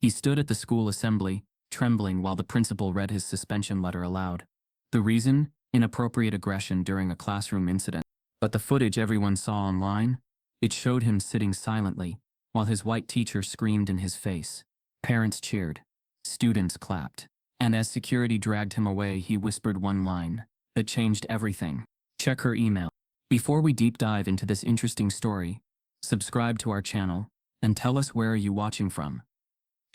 He stood at the school assembly, trembling while the principal read his suspension letter aloud. The reason? Inappropriate aggression during a classroom incident. But the footage everyone saw online? It showed him sitting silently, while his white teacher screamed in his face. Parents cheered. Students clapped. And as security dragged him away, he whispered one line that changed everything. Check her email. Before we deep dive into this interesting story, subscribe to our channel, and tell us where are you watching from.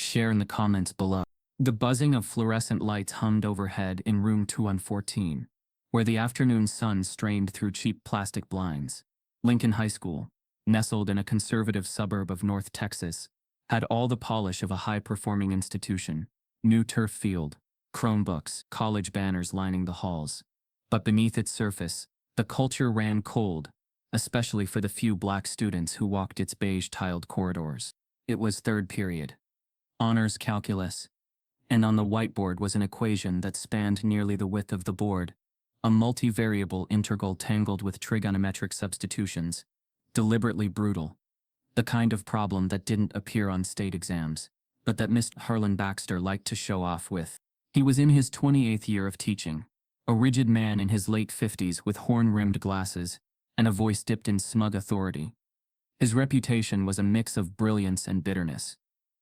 Share in the comments below. The buzzing of fluorescent lights hummed overhead in room 214, where the afternoon sun strained through cheap plastic blinds. Lincoln High School, nestled in a conservative suburb of North Texas, had all the polish of a high-performing institution. New turf field, Chromebooks, college banners lining the halls. But beneath its surface, the culture ran cold, especially for the few black students who walked its beige-tiled corridors. It was third period. Honors calculus. And on the whiteboard was an equation that spanned nearly the width of the board, a multivariable integral tangled with trigonometric substitutions, deliberately brutal. The kind of problem that didn't appear on state exams, but that Mr. Harlan Baxter liked to show off with. He was in his 28th year of teaching, a rigid man in his late 50s with horn-rimmed glasses and a voice dipped in smug authority. His reputation was a mix of brilliance and bitterness.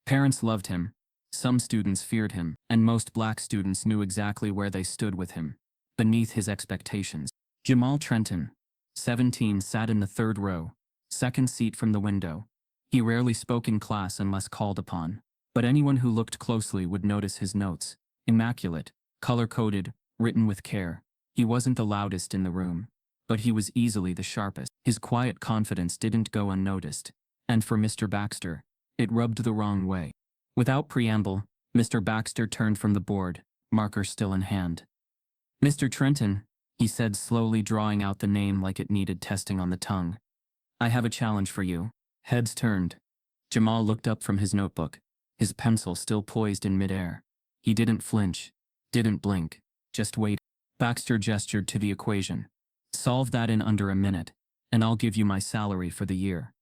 Parents loved him, some students feared him, and most black students knew exactly where they stood with him, beneath his expectations. Jamal Trenton, 17, sat in the third row, second seat from the window. He rarely spoke in class unless called upon, but anyone who looked closely would notice his notes. Immaculate, color-coded, written with care. He wasn't the loudest in the room, but he was easily the sharpest. His quiet confidence didn't go unnoticed, and for Mr. Baxter, it rubbed the wrong way. Without preamble, Mr. Baxter turned from the board, marker still in hand. "Mr. Trenton," he said slowly, drawing out the name like it needed testing on the tongue. "I have a challenge for you." Heads turned. Jamal looked up from his notebook, his pencil still poised in midair. He didn't flinch, didn't blink, just wait. Baxter gestured to the equation. "Solve that in under a minute, and I'll give you my salary for the year."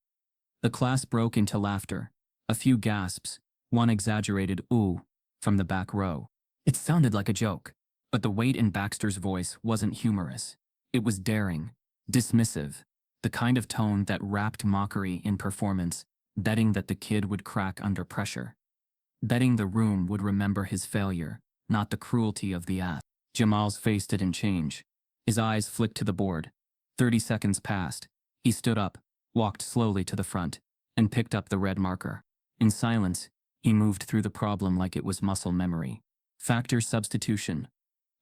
The class broke into laughter, a few gasps, one exaggerated "ooh" from the back row. It sounded like a joke, but the weight in Baxter's voice wasn't humorous. It was daring, dismissive, the kind of tone that wrapped mockery in performance, betting that the kid would crack under pressure. Betting the room would remember his failure, not the cruelty of the ass. Jamal's face didn't change. His eyes flicked to the board. 30 seconds passed. He stood up, walked slowly to the front, and picked up the red marker. In silence, he moved through the problem like it was muscle memory. Factor substitution.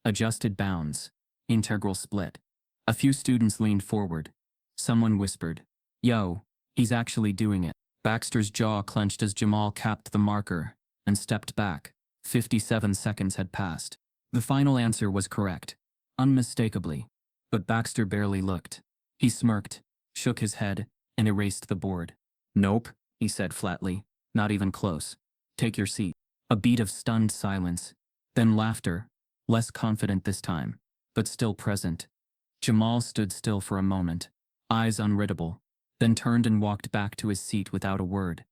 Adjusted bounds. Integral split. A few students leaned forward. Someone whispered, "Yo, he's actually doing it." Baxter's jaw clenched as Jamal capped the marker and stepped back. 57 seconds had passed. The final answer was correct, unmistakably, but Baxter barely looked. He smirked, shook his head, and erased the board. "Nope," he said flatly, "not even close. Take your seat." A beat of stunned silence, then laughter, less confident this time, but still present. Jamal stood still for a moment, eyes unreadable, then turned and walked back to his seat without a word.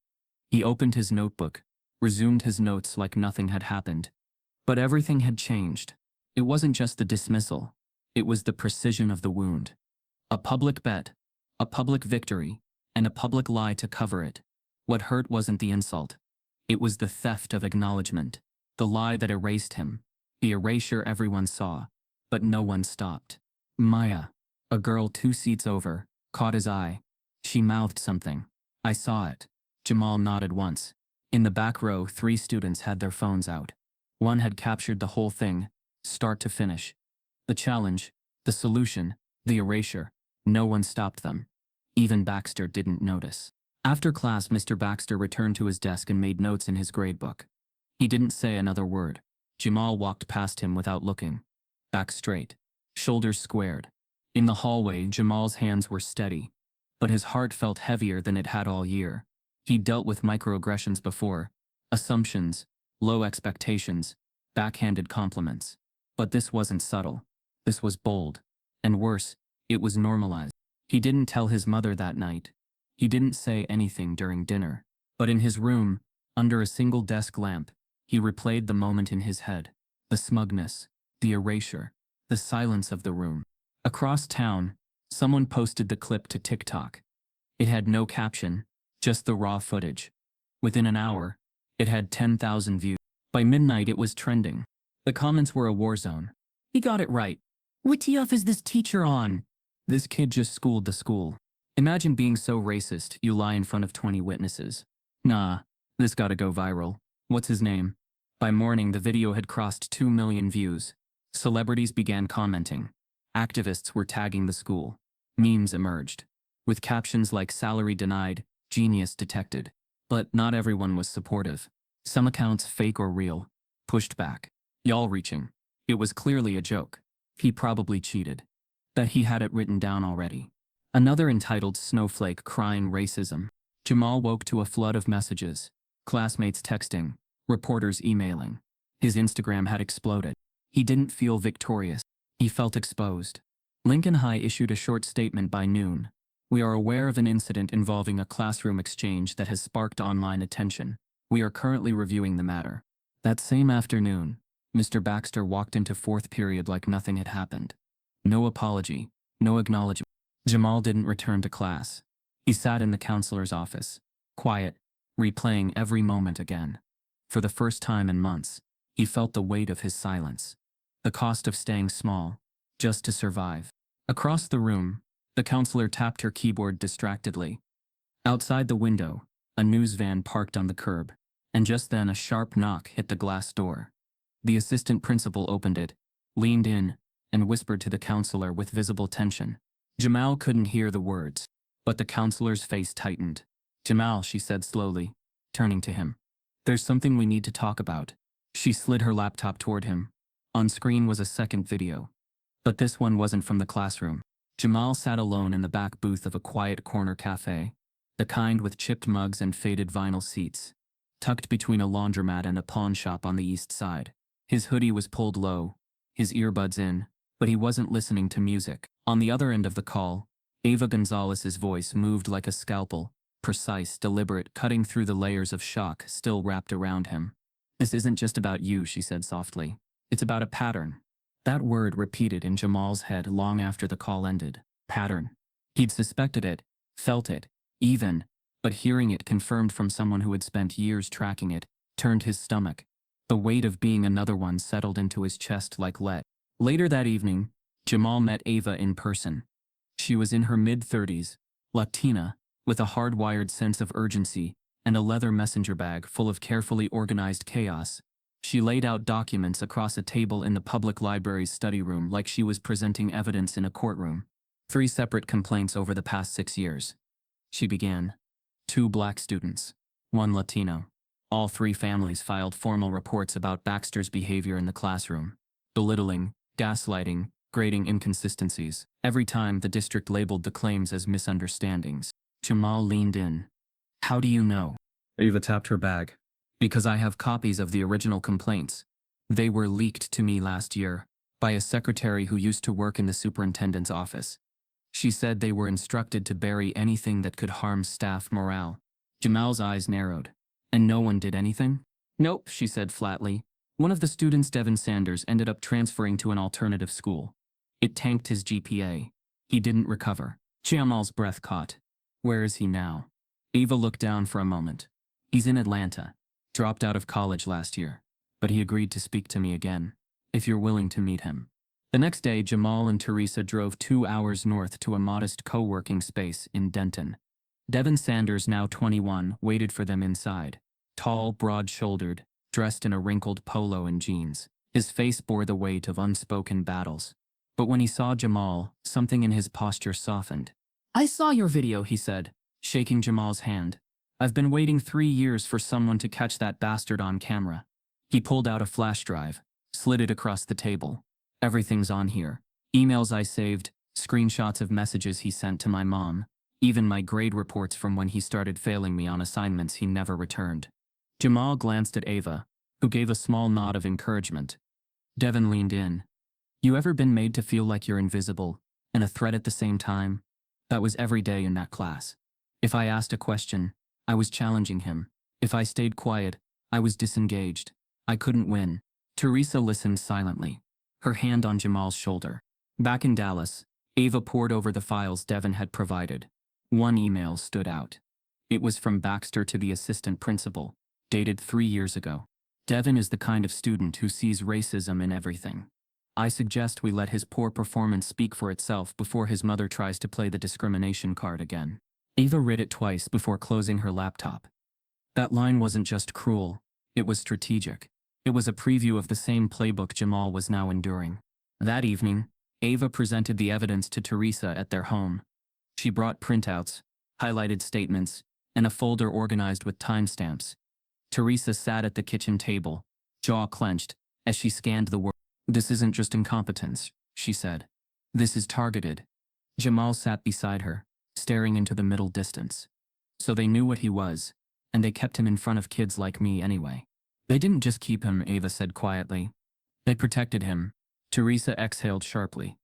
He opened his notebook, resumed his notes like nothing had happened. But everything had changed. It wasn't just the dismissal. It was the precision of the wound. A public bet, a public victory, and a public lie to cover it. What hurt wasn't the insult. It was the theft of acknowledgement, the lie that erased him, the erasure everyone saw, but no one stopped. Maya, a girl 2 seats over, caught his eye. She mouthed something. "I saw it." Jamal nodded once. In the back row, 3 students had their phones out. One had captured the whole thing, start to finish. The challenge, the solution, the erasure. No one stopped them. Even Baxter didn't notice. After class, Mr. Baxter returned to his desk and made notes in his gradebook. He didn't say another word. Jamal walked past him without looking. Back straight, shoulders squared. In the hallway, Jamal's hands were steady, but his heart felt heavier than it had all year. He'd dealt with microaggressions before, assumptions, low expectations, backhanded compliments. But this wasn't subtle. This was bold. And worse, it was normalized. He didn't tell his mother that night. He didn't say anything during dinner. But in his room, Under a single desk lamp, he replayed the moment in his head. The smugness, the erasure, the silence of the room. Across town, someone posted the clip to TikTok. It had no caption, just the raw footage. Within an hour, it had 10,000 views. By midnight, it was trending. The comments were a war zone. He got it right. What TF is this teacher on? This kid just schooled the school. Imagine being so racist, you lie in front of 20 witnesses. Nah, this gotta go viral. What's his name? By morning, the video had crossed 2 million views. Celebrities began commenting. Activists were tagging the school. Memes emerged, with captions like "salary denied, genius detected." But not everyone was supportive. Some accounts, fake or real, pushed back. Y'all reaching. It was clearly a joke. He probably cheated. That he had it written down already. Another entitled "Snowflake crying racism." Jamal woke to a flood of messages. Classmates texting. Reporters emailing. His Instagram had exploded. He didn't feel victorious. He felt exposed. Lincoln High issued a short statement by noon. We are aware of an incident involving a classroom exchange that has sparked online attention. We are currently reviewing the matter. That same afternoon, Mr. Baxter walked into fourth period like nothing had happened. No apology, no acknowledgement. Jamal didn't return to class. He sat in the counselor's office, quiet, replaying every moment again. For the first time in months, he felt the weight of his silence. The cost of staying small, just to survive. Across the room, the counselor tapped her keyboard distractedly. Outside the window, a news van parked on the curb, and just then a sharp knock hit the glass door. The assistant principal opened it, leaned in, and whispered to the counselor with visible tension. Jamal couldn't hear the words, but the counselor's face tightened. "Jamal," she said slowly, turning to him. "There's something we need to talk about." She slid her laptop toward him. On screen was a second video. But this one wasn't from the classroom. Jamal sat alone in the back booth of a quiet corner cafe, the kind with chipped mugs and faded vinyl seats, tucked between a laundromat and a pawn shop on the east side. His hoodie was pulled low, his earbuds in, but he wasn't listening to music. On the other end of the call, Ava Gonzalez's voice moved like a scalpel, precise, deliberate, cutting through the layers of shock still wrapped around him. "This isn't just about you," she said softly. "It's about a pattern." That word repeated in Jamal's head long after the call ended. Pattern. He'd suspected it, felt it, even, but hearing it confirmed from someone who had spent years tracking it, turned his stomach. The weight of being another one settled into his chest like lead. Later that evening, Jamal met Ava in person. She was in her mid-30s, Latina, with a hardwired sense of urgency and a leather messenger bag full of carefully organized chaos. She laid out documents across a table in the public library's study room like she was presenting evidence in a courtroom. 3 separate complaints over the past 6 years. She began. 2 black students, 1 Latino. All 3 families filed formal reports about Baxter's behavior in the classroom. Belittling, gaslighting, grading inconsistencies. Every time the district labeled the claims as misunderstandings. Jamal leaned in. "How do you know?" Ava tapped her bag. "Because I have copies of the original complaints. They were leaked to me last year by a secretary who used to work in the superintendent's office. She said they were instructed to bury anything that could harm staff morale." Jamal's eyes narrowed. "And no one did anything?" "Nope," she said flatly. "One of the students, Devin Sanders, ended up transferring to an alternative school. It tanked his GPA. He didn't recover." Jamal's breath caught. "Where is he now?" Ava looked down for a moment. "He's in Atlanta. Dropped out of college last year. But he agreed to speak to me again, if you're willing to meet him." The next day, Jamal and Teresa drove 2 hours north to a modest co-working space in Denton. Devin Sanders, now 21, waited for them inside. Tall, broad-shouldered, dressed in a wrinkled polo and jeans. His face bore the weight of unspoken battles. But when he saw Jamal, something in his posture softened. "I saw your video," he said, shaking Jamal's hand. "I've been waiting 3 years for someone to catch that bastard on camera." He pulled out a flash drive, slid it across the table. "Everything's on here. Emails I saved, screenshots of messages he sent to my mom, even my grade reports from when he started failing me on assignments he never returned." Jamal glanced at Ava, who gave a small nod of encouragement. Devin leaned in. "You ever been made to feel like you're invisible and a threat at the same time?" That was every day in that class. If I asked a question, I was challenging him. If I stayed quiet, I was disengaged. I couldn't win. Teresa listened silently, her hand on Jamal's shoulder. Back in Dallas, Ava pored over the files Devin had provided. One email stood out. It was from Baxter to the assistant principal, dated 3 years ago. Devin is the kind of student who sees racism in everything. I suggest we let his poor performance speak for itself before his mother tries to play the discrimination card again. Ava read it twice before closing her laptop. That line wasn't just cruel, it was strategic. It was a preview of the same playbook Jamal was now enduring. That evening, Ava presented the evidence to Teresa at their home. She brought printouts, highlighted statements, and a folder organized with timestamps. Teresa sat at the kitchen table, jaw clenched, as she scanned the words. "This isn't just incompetence," she said. "This is targeted." Jamal sat beside her, staring into the middle distance. So they knew what he was, and they kept him in front of kids like me anyway. They didn't just keep him, Ava said quietly. They protected him. Teresa exhaled sharply.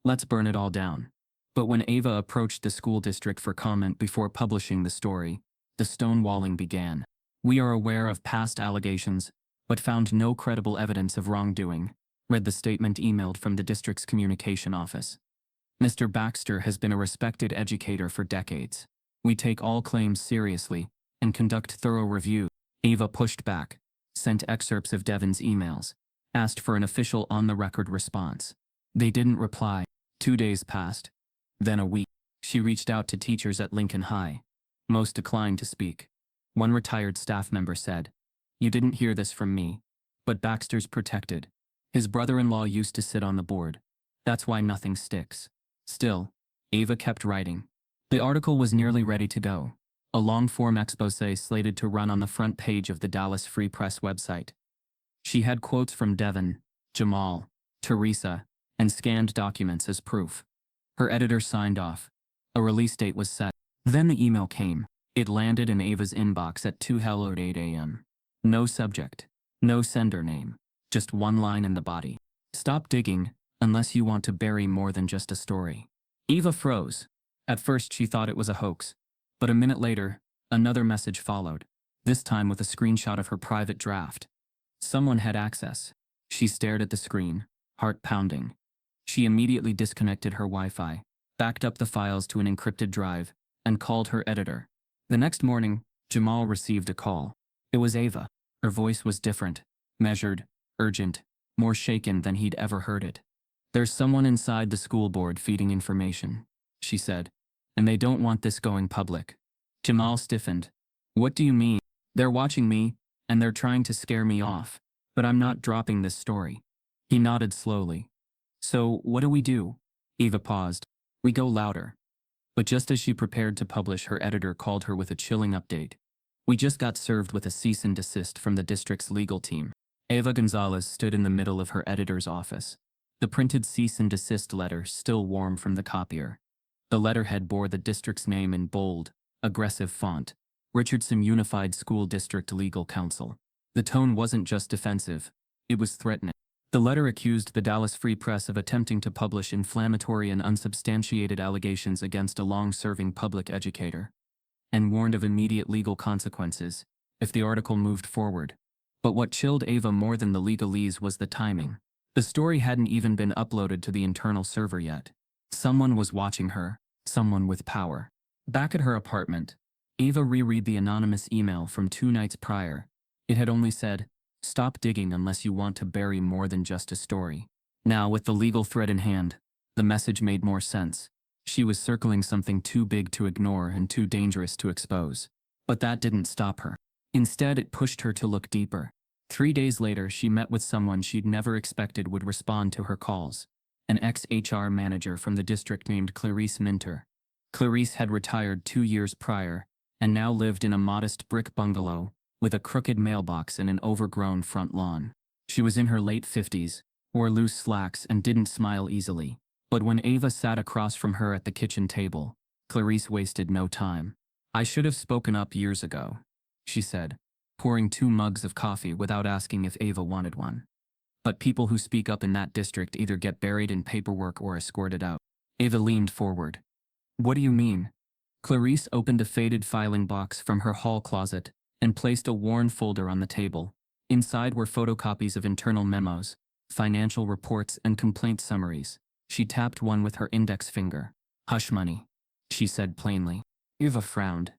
"Let's burn it all down." But when Ava approached the school district for comment before publishing the story, the stonewalling began. "We are aware of past allegations, but found no credible evidence of wrongdoing," read the statement emailed from the district's communication office. "Mr. Baxter has been a respected educator for decades. We take all claims seriously and conduct thorough review." Ava pushed back, sent excerpts of Devin's emails, asked for an official on-the-record response. They didn't reply. 2 days passed. Then a week. She reached out to teachers at Lincoln High. Most declined to speak. One retired staff member said, "You didn't hear this from me, but Baxter's protected. His brother-in-law used to sit on the board. That's why nothing sticks." Still, Ava kept writing. The article was nearly ready to go. A long-form exposé slated to run on the front page of the Dallas Free Press website. She had quotes from Devin, Jamal, Teresa, and scanned documents as proof. Her editor signed off. A release date was set. Then the email came. It landed in Ava's inbox at 2:08 a.m. No subject, no sender name, just one line in the body. "Stop digging, unless you want to bury more than just a story." Ava froze. At first she thought it was a hoax, but a minute later, another message followed, this time with a screenshot of her private draft. Someone had access. She stared at the screen, heart pounding. She immediately disconnected her Wi-Fi, backed up the files to an encrypted drive, and called her editor. The next morning, Jamal received a call. It was Ava. Her voice was different, measured, urgent, more shaken than he'd ever heard it. "There's someone inside the school board feeding information," she said, "and they don't want this going public." Jamal stiffened. "What do you mean?" "They're watching me, and they're trying to scare me off. But I'm not dropping this story." He nodded slowly. "So, what do we do?" Ava paused. "We go louder." But just as she prepared to publish, her editor called her with a chilling update. "We just got served with a cease and desist from the district's legal team." Ava Gonzalez stood in the middle of her editor's office. The printed cease and desist letter still warm from the copier. The letterhead bore the district's name in bold, aggressive font, Richardson Unified School District Legal Counsel. The tone wasn't just defensive, it was threatening. The letter accused the Dallas Free Press of attempting to publish inflammatory and unsubstantiated allegations against a long-serving public educator, and warned of immediate legal consequences if the article moved forward. But what chilled Ava more than the legalese was the timing. The story hadn't even been uploaded to the internal server yet. Someone was watching her, someone with power. Back at her apartment, Ava reread the anonymous email from 2 nights prior. It had only said, "Stop digging unless you want to bury more than just a story." Now, with the legal thread in hand, the message made more sense. She was circling something too big to ignore and too dangerous to expose. But that didn't stop her. Instead, it pushed her to look deeper. 3 days later, she met with someone she'd never expected would respond to her calls. An ex-HR manager from the district named Clarice Minter. Clarice had retired 2 years prior, and now lived in a modest brick bungalow, with a crooked mailbox and an overgrown front lawn. She was in her late 50s, wore loose slacks and didn't smile easily. But when Ava sat across from her at the kitchen table, Clarice wasted no time. "I should have spoken up years ago," she said, pouring 2 mugs of coffee without asking if Ava wanted one. "But people who speak up in that district either get buried in paperwork or escorted out." Ava leaned forward. "What do you mean?" Clarice opened a faded filing box from her hall closet and placed a worn folder on the table. Inside were photocopies of internal memos, financial reports, and complaint summaries. She tapped one with her index finger. "Hush money," she said plainly. Eva frowned.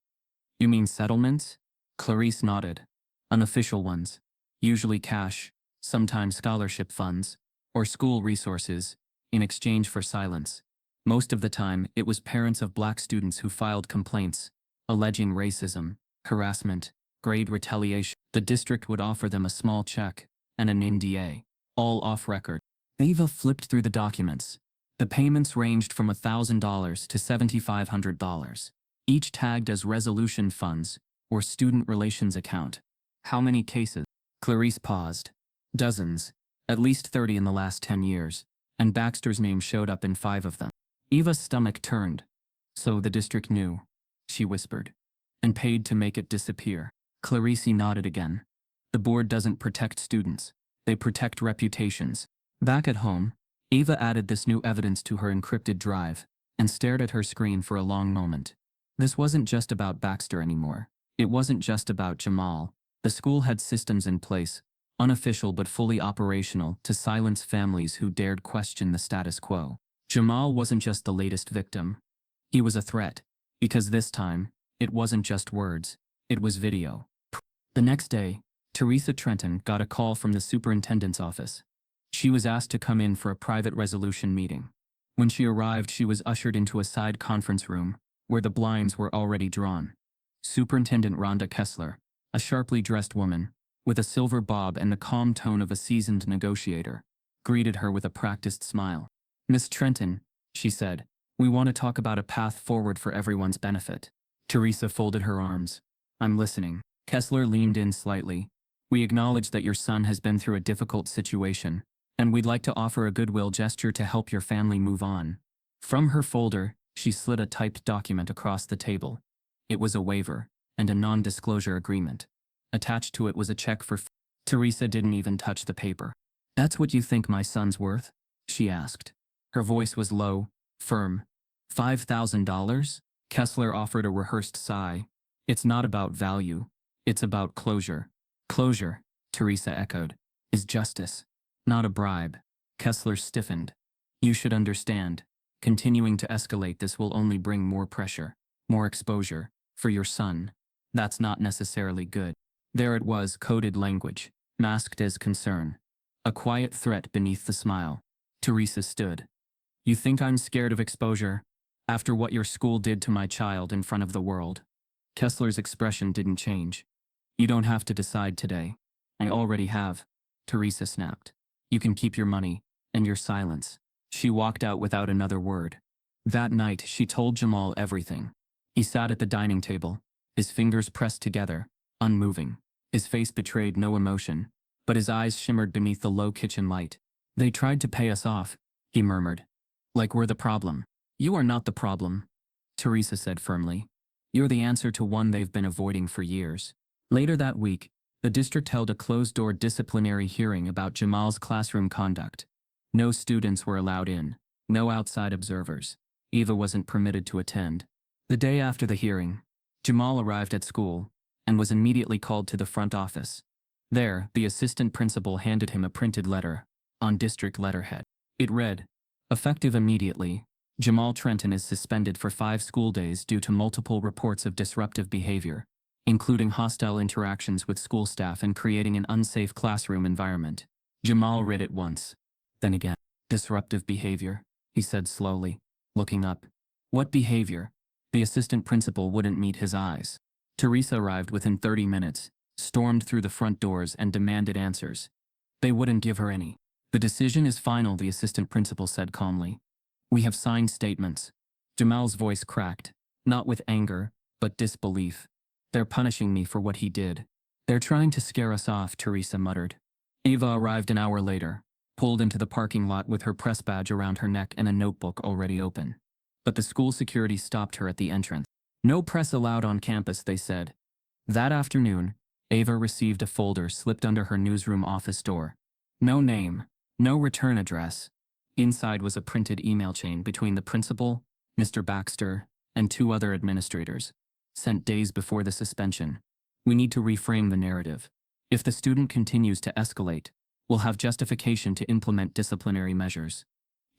"You mean settlements?" Clarice nodded. "Unofficial ones. Usually cash, sometimes scholarship funds, or school resources, in exchange for silence. Most of the time, it was parents of black students who filed complaints, alleging racism, harassment, grade retaliation. The district would offer them a small check and an NDA, all off record." Eva flipped through the documents. The payments ranged from $1,000 to $7,500, each tagged as resolution funds or student relations account. "How many cases?" Clarice paused. "Dozens, at least 30 in the last 10 years, and Baxter's name showed up in 5 of them." Eva's stomach turned. "So the district knew," she whispered, "and paid to make it disappear." Clarice nodded again. "The board doesn't protect students. They protect reputations." Back at home, Eva added this new evidence to her encrypted drive and stared at her screen for a long moment. This wasn't just about Baxter anymore. It wasn't just about Jamal. The school had systems in place, unofficial but fully operational, to silence families who dared question the status quo. Jamal wasn't just the latest victim. He was a threat, because this time, it wasn't just words, it was video. The next day, Teresa Trenton got a call from the superintendent's office. She was asked to come in for a private resolution meeting. When she arrived, she was ushered into a side conference room, where the blinds were already drawn. Superintendent Rhonda Kessler, a sharply dressed woman, with a silver bob and the calm tone of a seasoned negotiator, greeted her with a practiced smile. "Miss Trenton," she said, "we want to talk about a path forward for everyone's benefit." Teresa folded her arms. "I'm listening." Kessler leaned in slightly. "We acknowledge that your son has been through a difficult situation, and we'd like to offer a goodwill gesture to help your family move on." From her folder, she slid a typed document across the table. It was a waiver and a non-disclosure agreement. Attached to it was a check for Teresa didn't even touch the paper. "That's what you think my son's worth?" she asked. Her voice was low, firm. $5,000? Kessler offered a rehearsed sigh. "It's not about value. It's about closure." "Closure," Teresa echoed, "is justice, not a bribe." Kessler stiffened. "You should understand. Continuing to escalate this will only bring more pressure, more exposure, for your son. That's not necessarily good." There it was, coded language, masked as concern. A quiet threat beneath the smile. Teresa stood. "You think I'm scared of exposure? After what your school did to my child in front of the world?" Kessler's expression didn't change. "You don't have to decide today." "I already have," Teresa snapped. "You can keep your money, and your silence." She walked out without another word. That night, she told Jamal everything. He sat at the dining table, his fingers pressed together, unmoving. His face betrayed no emotion, but his eyes shimmered beneath the low kitchen light. "They tried to pay us off," he murmured. "Like we're the problem." "You are not the problem," Teresa said firmly. "You're the answer to one they've been avoiding for years." Later that week, the district held a closed-door disciplinary hearing about Jamal's classroom conduct. No students were allowed in, no outside observers. Eva wasn't permitted to attend. The day after the hearing, Jamal arrived at school and was immediately called to the front office. There, the assistant principal handed him a printed letter, on district letterhead. It read, "Effective immediately, Jamal Trenton is suspended for 5 school days due to multiple reports of disruptive behavior, including hostile interactions with school staff and creating an unsafe classroom environment." Jamal read it once, then again. "Disruptive behavior," he said slowly, looking up. "What behavior?" The assistant principal wouldn't meet his eyes. Teresa arrived within 30 minutes, stormed through the front doors and demanded answers. They wouldn't give her any. "The decision is final," the assistant principal said calmly. "We have signed statements." Jamal's voice cracked, not with anger, but disbelief. "They're punishing me for what he did. They're trying to scare us off," Teresa muttered. Eva arrived an hour later, pulled into the parking lot with her press badge around her neck and a notebook already open. But the school security stopped her at the entrance. "No press allowed on campus," they said. That afternoon, Eva received a folder slipped under her newsroom office door. No name, no return address. Inside was a printed email chain between the principal, Mr. Baxter, and 2 other administrators, sent days before the suspension. We need to reframe the narrative. If the student continues to escalate, we'll have justification to implement disciplinary measures.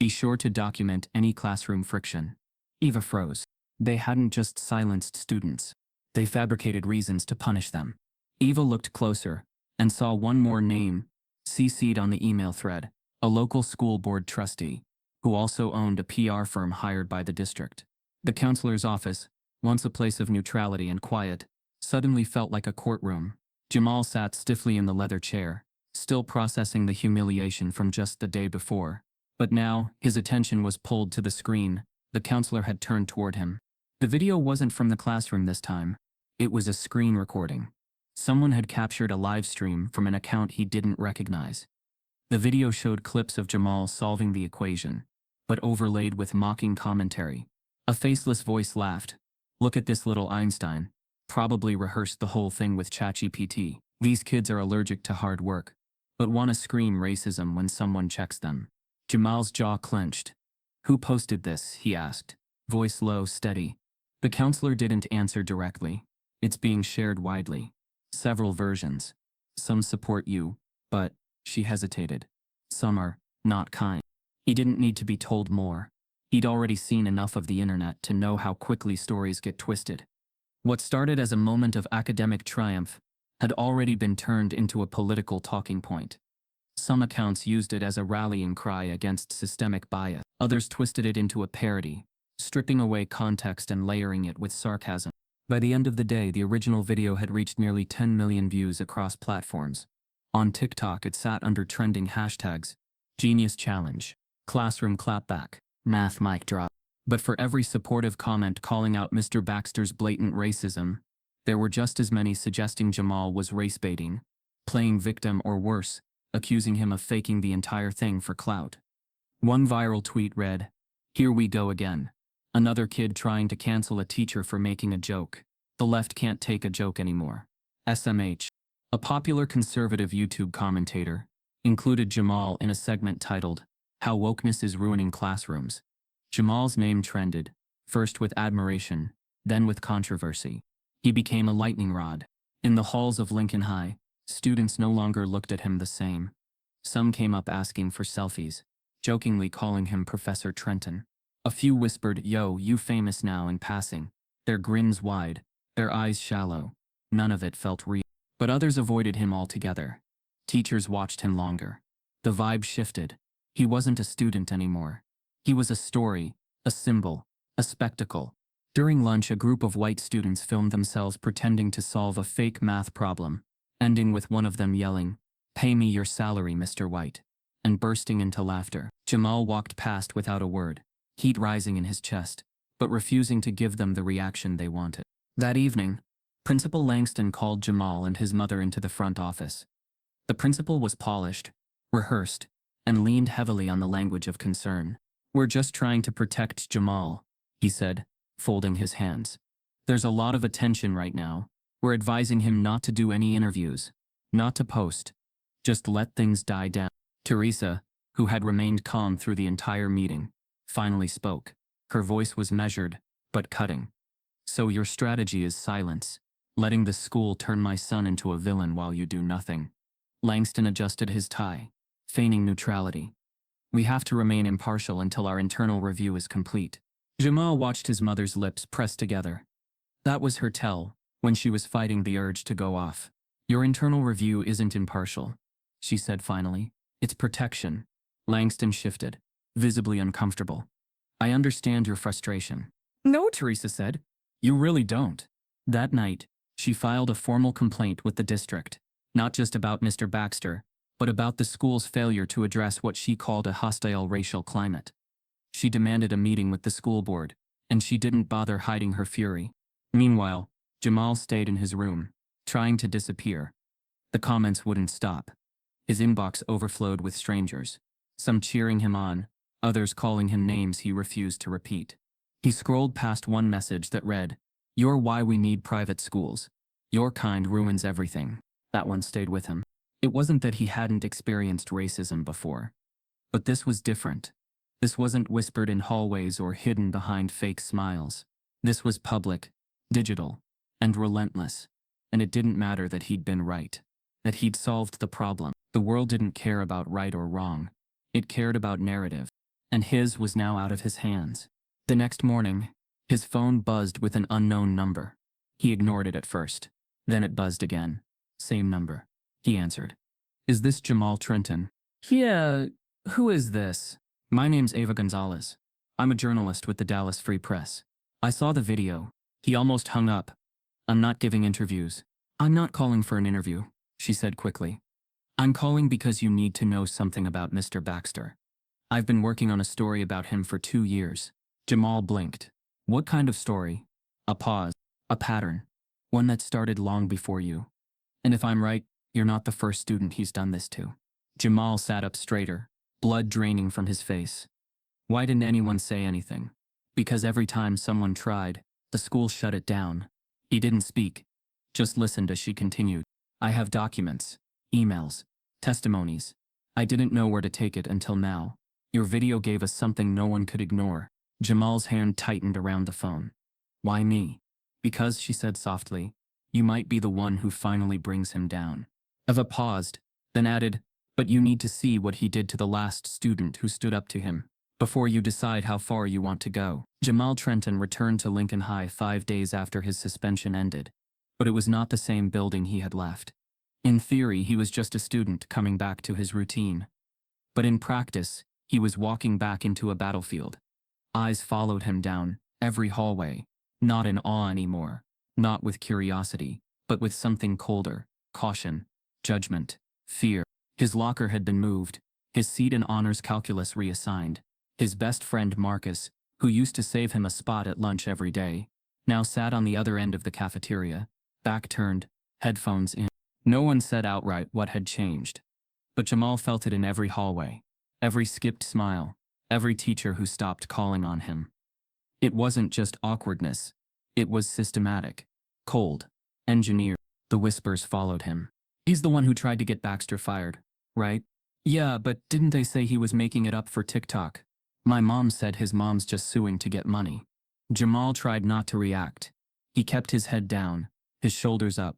Be sure to document any classroom friction. Eva froze. They hadn't just silenced students. They fabricated reasons to punish them. Eva looked closer and saw one more name CC'd on the email thread, a local school board trustee, who also owned a PR firm hired by the district. The counselor's office, once a place of neutrality and quiet, suddenly felt like a courtroom. Jamal sat stiffly in the leather chair, still processing the humiliation from just the day before. But now, his attention was pulled to the screen. The counselor had turned toward him. The video wasn't from the classroom this time. It was a screen recording. Someone had captured a live stream from an account he didn't recognize. The video showed clips of Jamal solving the equation, but overlaid with mocking commentary. A faceless voice laughed. "Look at this little Einstein. Probably rehearsed the whole thing with ChatGPT. These kids are allergic to hard work, but want to scream racism when someone checks them." Jamal's jaw clenched. "Who posted this?" he asked, voice low, steady. The counselor didn't answer directly. "It's being shared widely. Several versions. Some support you, but," she hesitated, "some are not kind." He didn't need to be told more. He'd already seen enough of the internet to know how quickly stories get twisted. What started as a moment of academic triumph had already been turned into a political talking point. Some accounts used it as a rallying cry against systemic bias. Others twisted it into a parody, stripping away context and layering it with sarcasm. By the end of the day, the original video had reached nearly 10 million views across platforms. On TikTok, it sat under trending hashtags: Genius Challenge, Classroom Clapback, Math Mic Drop. But for every supportive comment calling out Mr. Baxter's blatant racism, there were just as many suggesting Jamal was race baiting, playing victim, or worse, accusing him of faking the entire thing for clout. One viral tweet read, "Here we go again. Another kid trying to cancel a teacher for making a joke. The left can't take a joke anymore. SMH. A popular conservative YouTube commentator included Jamal in a segment titled, "How Wokeness is Ruining Classrooms." Jamal's name trended, first with admiration, then with controversy. He became a lightning rod. In the halls of Lincoln High, students no longer looked at him the same. Some came up asking for selfies, jokingly calling him Professor Trenton. A few whispered, "Yo, you famous now," in passing, their grins wide, their eyes shallow. None of it felt real. But others avoided him altogether. Teachers watched him longer. The vibe shifted. He wasn't a student anymore. He was a story, a symbol, a spectacle. During lunch, a group of white students filmed themselves pretending to solve a fake math problem, ending with one of them yelling, "Pay me your salary, Mr. White," and bursting into laughter. Jamal walked past without a word, heat rising in his chest, but refusing to give them the reaction they wanted. That evening, Principal Langston called Jamal and his mother into the front office. The principal was polished, rehearsed, and leaned heavily on the language of concern. "We're just trying to protect Jamal," he said, folding his hands. "There's a lot of attention right now. We're advising him not to do any interviews, not to post. Just let things die down." Teresa, who had remained calm through the entire meeting, finally spoke. Her voice was measured, but cutting. "So your strategy is silence, letting the school turn my son into a villain while you do nothing." Langston adjusted his tie, feigning neutrality. "We have to remain impartial until our internal review is complete." Jamal watched his mother's lips press together. That was her tell, when she was fighting the urge to go off. "Your internal review isn't impartial," she said finally. "It's protection." Langston shifted, visibly uncomfortable. "I understand your frustration." "No," Teresa said. "You really don't." That night, she filed a formal complaint with the district, not just about Mr. Baxter, but about the school's failure to address what she called a hostile racial climate. She demanded a meeting with the school board, and she didn't bother hiding her fury. Meanwhile, Jamal stayed in his room, trying to disappear. The comments wouldn't stop. His inbox overflowed with strangers, some cheering him on, others calling him names he refused to repeat. He scrolled past one message that read, "You're why we need private schools. Your kind ruins everything." That one stayed with him. It wasn't that he hadn't experienced racism before. But this was different. This wasn't whispered in hallways or hidden behind fake smiles. This was public, digital, and relentless. and it didn't matter that he'd been right, that he'd solved the problem. The world didn't care about right or wrong. It cared about narrative, and his was now out of his hands. The next morning, his phone buzzed with an unknown number. He ignored it at first. Then it buzzed again. Same number. He answered. Is this Jamal Trenton? Yeah, who is this? My name's Ava Gonzalez. I'm a journalist with the Dallas Free Press. I saw the video. He almost hung up. I'm not giving interviews. I'm not calling for an interview, she said quickly. I'm calling because you need to know something about Mr. Baxter. I've been working on a story about him for 2 years. Jamal blinked. What kind of story? A pause. A pattern. One that started long before you. And if I'm right, you're not the first student he's done this to. Jamal sat up straighter, blood draining from his face. Why didn't anyone say anything? Because every time someone tried, the school shut it down. He didn't speak, just listened as she continued. I have documents, emails, testimonies. I didn't know where to take it until now. Your video gave us something no one could ignore. Jamal's hand tightened around the phone. Why me? Because, she said softly, you might be the one who finally brings him down. Eva paused, then added, but you need to see what he did to the last student who stood up to him, before you decide how far you want to go. Jamal Trenton returned to Lincoln High 5 days after his suspension ended, but it was not the same building he had left. In theory, he was just a student coming back to his routine. But in practice, he was walking back into a battlefield. Eyes followed him down every hallway, not in awe anymore, not with curiosity, but with something colder, caution, judgment, fear. His locker had been moved, his seat in honors calculus reassigned. His best friend Marcus, who used to save him a spot at lunch every day, now sat on the other end of the cafeteria, back turned, headphones in. No one said outright what had changed, but Jamal felt it in every hallway, every skipped smile, every teacher who stopped calling on him. It wasn't just awkwardness, it was systematic, cold, engineered. The whispers followed him. He's the one who tried to get Baxter fired, right? Yeah, but didn't they say he was making it up for TikTok? My mom said his mom's just suing to get money. Jamal tried not to react. He kept his head down, his shoulders up,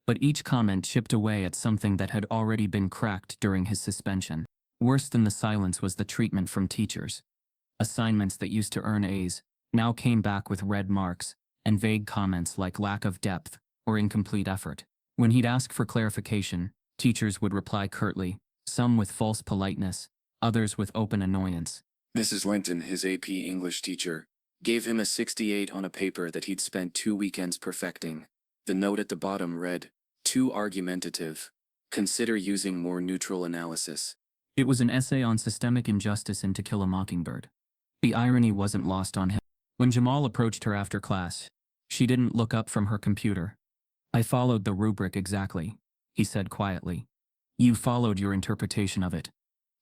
but each comment chipped away at something that had already been cracked during his suspension. Worse than the silence was the treatment from teachers. Assignments that used to earn A's now came back with red marks and vague comments like lack of depth or incomplete effort. When he'd ask for clarification, teachers would reply curtly, some with false politeness, others with open annoyance. Mrs. Linton, his AP English teacher, gave him a 68 on a paper that he'd spent 2 weekends perfecting. The note at the bottom read, "Too argumentative. Consider using more neutral analysis." It was an essay on systemic injustice in To Kill a Mockingbird. The irony wasn't lost on him. When Jamal approached her after class, she didn't look up from her computer. I followed the rubric exactly, he said quietly. You followed your interpretation of it,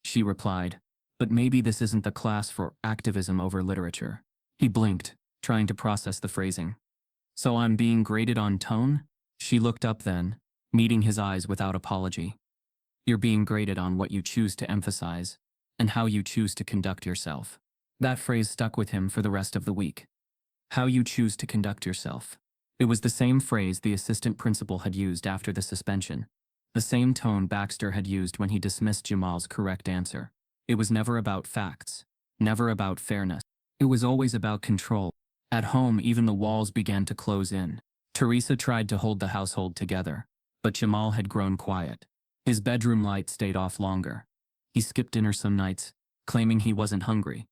she replied. But maybe this isn't the class for activism over literature. He blinked, trying to process the phrasing. So I'm being graded on tone? She looked up then, meeting his eyes without apology. You're being graded on what you choose to emphasize, and how you choose to conduct yourself. That phrase stuck with him for the rest of the week. How you choose to conduct yourself. It was the same phrase the assistant principal had used after the suspension. The same tone Baxter had used when he dismissed Jamal's correct answer. It was never about facts, never about fairness. It was always about control. At home, even the walls began to close in. Teresa tried to hold the household together, but Jamal had grown quiet. His bedroom light stayed off longer. He skipped dinner some nights, claiming he wasn't hungry.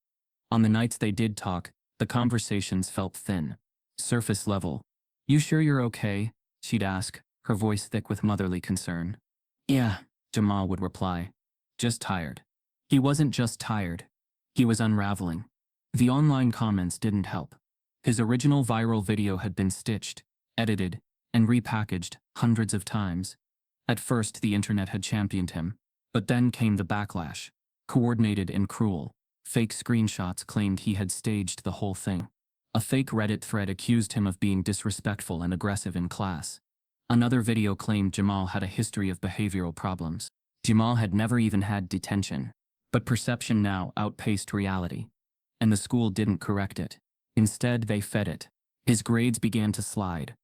On the nights they did talk, the conversations felt thin, surface level. You sure you're okay? She'd ask, her voice thick with motherly concern. Yeah, Jamal would reply. Just tired. He wasn't just tired. He was unraveling. The online comments didn't help. His original viral video had been stitched, edited, and repackaged hundreds of times. At first, the internet had championed him, but then came the backlash. Coordinated and cruel. Fake screenshots claimed he had staged the whole thing. A fake Reddit thread accused him of being disrespectful and aggressive in class. Another video claimed Jamal had a history of behavioral problems. Jamal had never even had detention. But perception now outpaced reality. And the school didn't correct it. Instead, they fed it. His grades began to slide.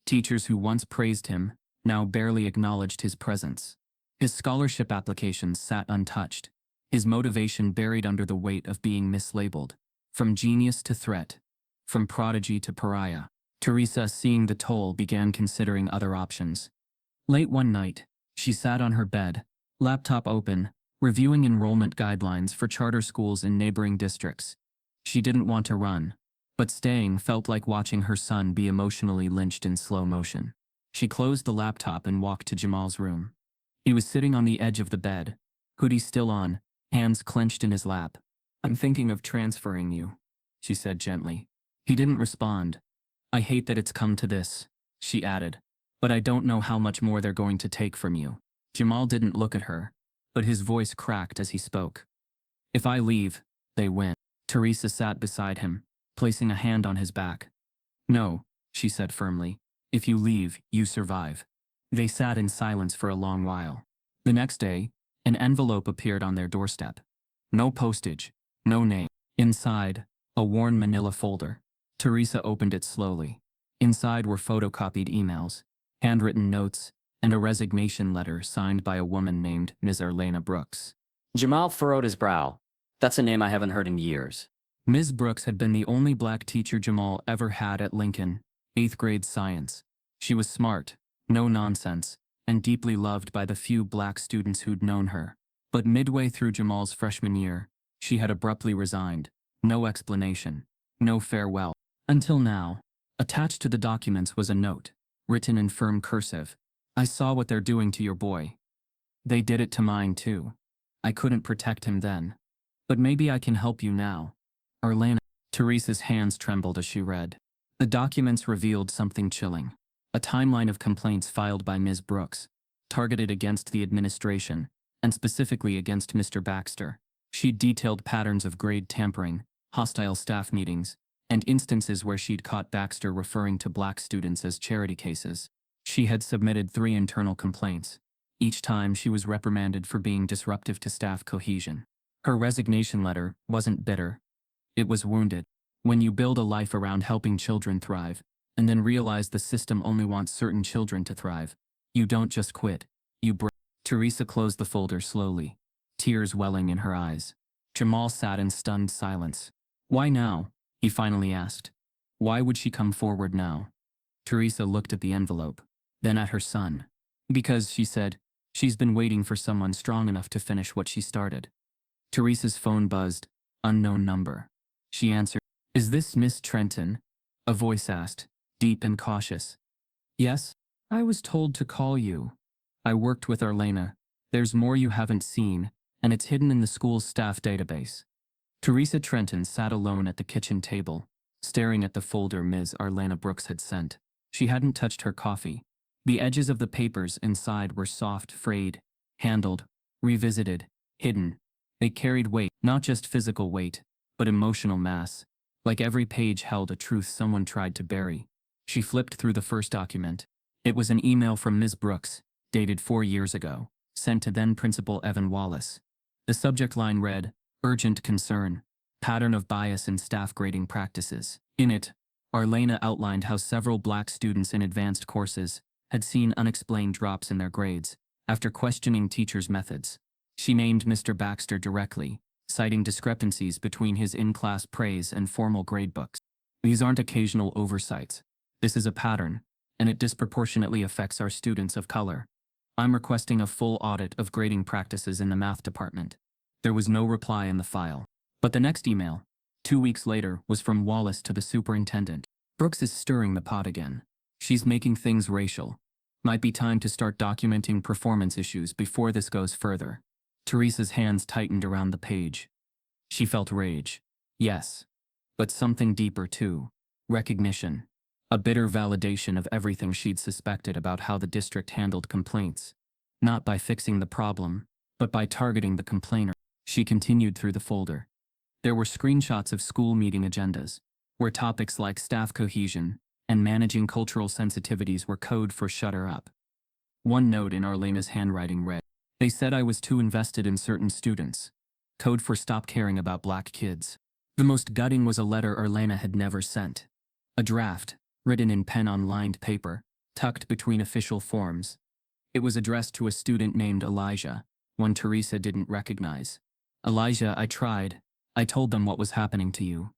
Teachers who once praised him now barely acknowledged his presence. His scholarship applications sat untouched, his motivation buried under the weight of being mislabeled. From genius to threat, from prodigy to pariah. Teresa, seeing the toll, began considering other options. Late one night, she sat on her bed, laptop open, reviewing enrollment guidelines for charter schools in neighboring districts. She didn't want to run, but staying felt like watching her son be emotionally lynched in slow motion. She closed the laptop and walked to Jamal's room. He was sitting on the edge of the bed, hoodie still on, hands clenched in his lap. "I'm thinking of transferring you," she said gently. He didn't respond. "I hate that it's come to this," she added, "but I don't know how much more they're going to take from you." Jamal didn't look at her, but his voice cracked as he spoke. "If I leave, they win." Teresa sat beside him, placing a hand on his back. "No," she said firmly. "If you leave, you survive." They sat in silence for a long while. The next day, an envelope appeared on their doorstep. No postage, no name. Inside, a worn manila folder. Teresa opened it slowly. Inside were photocopied emails, handwritten notes, and a resignation letter signed by a woman named Ms. Arlena Brooks. Jamal furrowed his brow. "That's a name I haven't heard in years." Ms. Brooks had been the only black teacher Jamal ever had at Lincoln, 8th grade science. She was smart, no nonsense, and deeply loved by the few black students who'd known her. But midway through Jamal's freshman year, she had abruptly resigned. No explanation, no farewell. Until now, attached to the documents was a note, written in firm cursive. "I saw what they're doing to your boy. They did it to mine too. I couldn't protect him then. But maybe I can help you now. Arlena." Teresa's hands trembled as she read. The documents revealed something chilling. A timeline of complaints filed by Ms. Brooks, targeted against the administration, and specifically against Mr. Baxter. She'd detailed patterns of grade tampering, hostile staff meetings, and instances where she'd caught Baxter referring to black students as charity cases. She had submitted 3 internal complaints. Each time she was reprimanded for being disruptive to staff cohesion. Her resignation letter wasn't bitter. It was wounded. When you build a life around helping children thrive, and then realize the system only wants certain children to thrive, you don't just quit, you break. Teresa closed the folder slowly, tears welling in her eyes. Jamal sat in stunned silence. "Why now?" he finally asked. Why would she come forward now? Teresa looked at the envelope, then at her son. "Because," she said, "she's been waiting for someone strong enough to finish what she started." Teresa's phone buzzed. Unknown number. She answered. "Is this Miss Trenton?" a voice asked, deep and cautious. "Yes, I was told to call you. I worked with Arlena. There's more you haven't seen, and it's hidden in the school's staff database." Teresa Trenton sat alone at the kitchen table, staring at the folder Ms. Arlena Brooks had sent. She hadn't touched her coffee. The edges of the papers inside were soft, frayed, handled, revisited, hidden. They carried weight, not just physical weight, but emotional mass. Like every page held a truth someone tried to bury. She flipped through the first document. It was an email from Ms. Brooks, dated 4 years ago, sent to then-Principal Evan Wallace. The subject line read, "Urgent concern, pattern of bias in staff grading practices." In it, Arlena outlined how several black students in advanced courses had seen unexplained drops in their grades after questioning teachers' methods. She named Mr. Baxter directly, citing discrepancies between his in-class praise and formal gradebooks. "These aren't occasional oversights. This is a pattern, and it disproportionately affects our students of color. I'm requesting a full audit of grading practices in the math department." There was no reply in the file. But the next email, 2 weeks later, was from Wallace to the superintendent. "Brooks is stirring the pot again. She's making things racial. Might be time to start documenting performance issues before this goes further." Teresa's hands tightened around the page. She felt rage. Yes. But something deeper too. Recognition. A bitter validation of everything she'd suspected about how the district handled complaints. Not by fixing the problem, but by targeting the complainer. She continued through the folder. There were screenshots of school meeting agendas, where topics like staff cohesion and managing cultural sensitivities were code for "shut her up." One note in Arlena's handwriting read, "They said I was too invested in certain students. Code for stop caring about black kids." The most gutting was a letter Arlena had never sent. A draft, written in pen on lined paper, tucked between official forms. It was addressed to a student named Elijah, one Teresa didn't recognize. Elijah, I tried. I told them what was happening to you.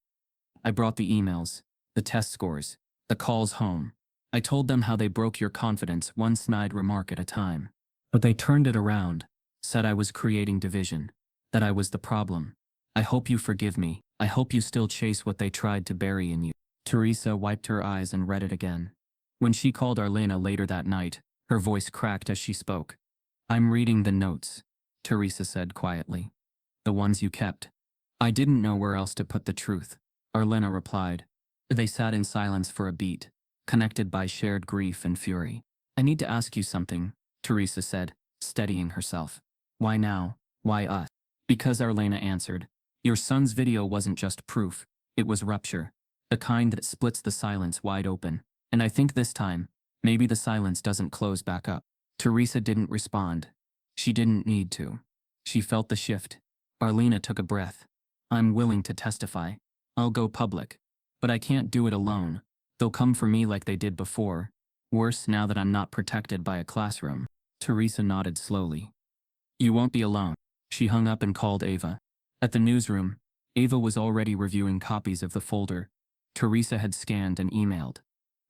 I brought the emails, the test scores, the calls home. I told them how they broke your confidence one snide remark at a time. But they turned it around, said I was creating division, that I was the problem. I hope you forgive me. I hope you still chase what they tried to bury in you. Teresa wiped her eyes and read it again. When she called Arlena later that night, her voice cracked as she spoke. I'm reading the notes, Teresa said quietly. The ones you kept. I didn't know where else to put the truth, Arlena replied. They sat in silence for a beat, connected by shared grief and fury. I need to ask you something, Teresa said, steadying herself. Why now? Why us? Because Arlena answered. Your son's video wasn't just proof, it was rupture. The kind that splits the silence wide open. And I think this time, maybe the silence doesn't close back up. Teresa didn't respond. She didn't need to. She felt the shift. Arlena took a breath. I'm willing to testify. I'll go public. But I can't do it alone. They'll come for me like they did before. Worse now that I'm not protected by a classroom. Teresa nodded slowly. You won't be alone. She hung up and called Ava. At the newsroom, Ava was already reviewing copies of the folder Teresa had scanned and emailed.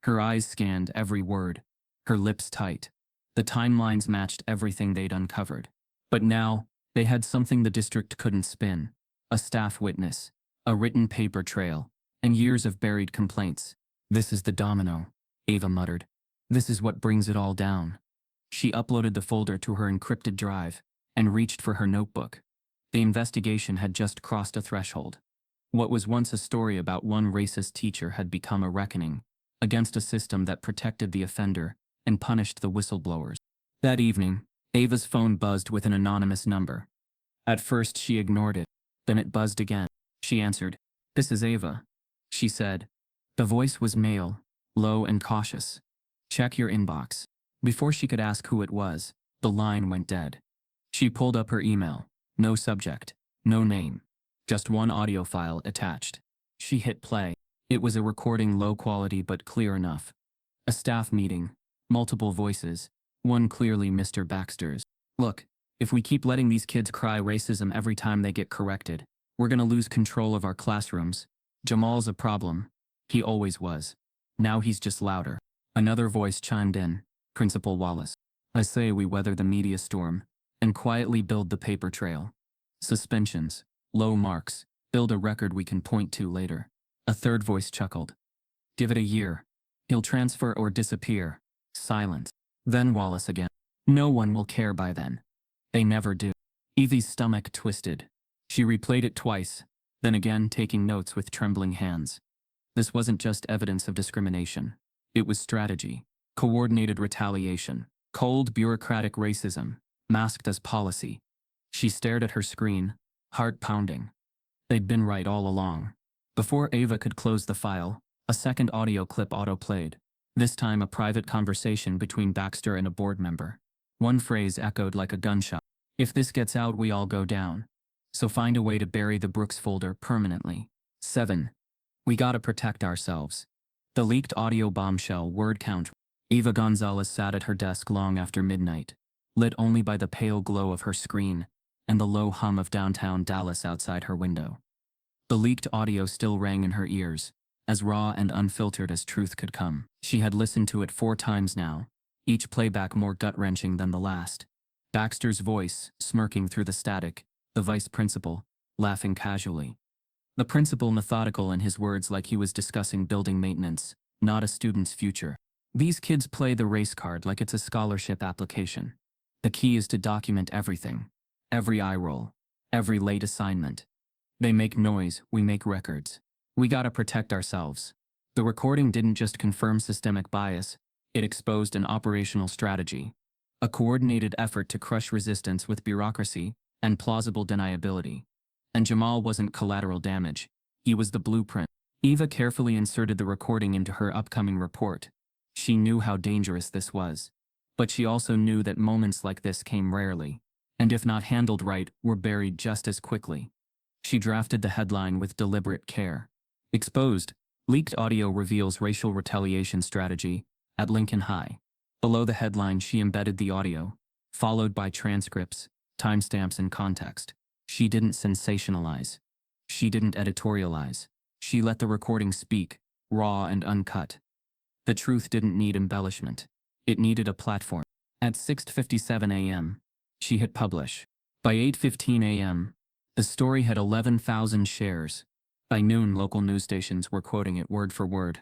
Her eyes scanned every word, her lips tight. The timelines matched everything they'd uncovered. But now, they had something the district couldn't spin. A staff witness, a written paper trail, and years of buried complaints. This is the domino, Ava muttered. This is what brings it all down. She uploaded the folder to her encrypted drive and reached for her notebook. The investigation had just crossed a threshold. What was once a story about one racist teacher had become a reckoning against a system that protected the offender and punished the whistleblowers. That evening, Ava's phone buzzed with an anonymous number. At first she ignored it, then it buzzed again. She answered. This is Ava, she said. The voice was male, low and cautious. Check your inbox. Before she could ask who it was, the line went dead. She pulled up her email. No subject, no name, just one audio file attached. She hit play. It was a recording, low quality but clear enough. A staff meeting, multiple voices, one clearly Mr. Baxter's. Look, if we keep letting these kids cry racism every time they get corrected, we're gonna lose control of our classrooms. Jamal's a problem. He always was. Now he's just louder. Another voice chimed in, Principal Wallace. I say we weather the media storm and quietly build the paper trail. Suspensions, low marks, build a record we can point to later. A third voice chuckled. Give it a year. He'll transfer or disappear. Silence. Then Wallace again. No one will care by then. They never do. Evie's stomach twisted. She replayed it twice, then again taking notes with trembling hands. This wasn't just evidence of discrimination. It was strategy, coordinated retaliation, cold bureaucratic racism, masked as policy. She stared at her screen, heart pounding. They'd been right all along. Before Ava could close the file, a second audio clip auto-played. This time a private conversation between Baxter and a board member. One phrase echoed like a gunshot. If this gets out, we all go down. So find a way to bury the Brooks folder permanently. 7. We gotta protect ourselves. The leaked audio bombshell word count. Eva Gonzalez sat at her desk long after midnight, lit only by the pale glow of her screen and the low hum of downtown Dallas outside her window. The leaked audio still rang in her ears, as raw and unfiltered as truth could come. She had listened to it 4 times now, each playback more gut-wrenching than the last. Baxter's voice, smirking through the static, the vice principal, laughing casually. The principal methodical in his words like he was discussing building maintenance, not a student's future. These kids play the race card like it's a scholarship application. The key is to document everything. Every eye roll. Every late assignment. They make noise, we make records. We gotta protect ourselves. The recording didn't just confirm systemic bias, it exposed an operational strategy. A coordinated effort to crush resistance with bureaucracy and plausible deniability. And Jamal wasn't collateral damage. He was the blueprint. Eva carefully inserted the recording into her upcoming report. She knew how dangerous this was. But she also knew that moments like this came rarely, and if not handled right, were buried just as quickly. She drafted the headline with deliberate care. Exposed, leaked audio reveals racial retaliation strategy at Lincoln High. Below the headline, she embedded the audio, followed by transcripts, timestamps, and context. She didn't sensationalize. She didn't editorialize. She let the recording speak, raw and uncut. The truth didn't need embellishment. It needed a platform. At 6:57 a.m., she hit publish. By 8:15 a.m., the story had 11,000 shares. By noon, local news stations were quoting it word for word.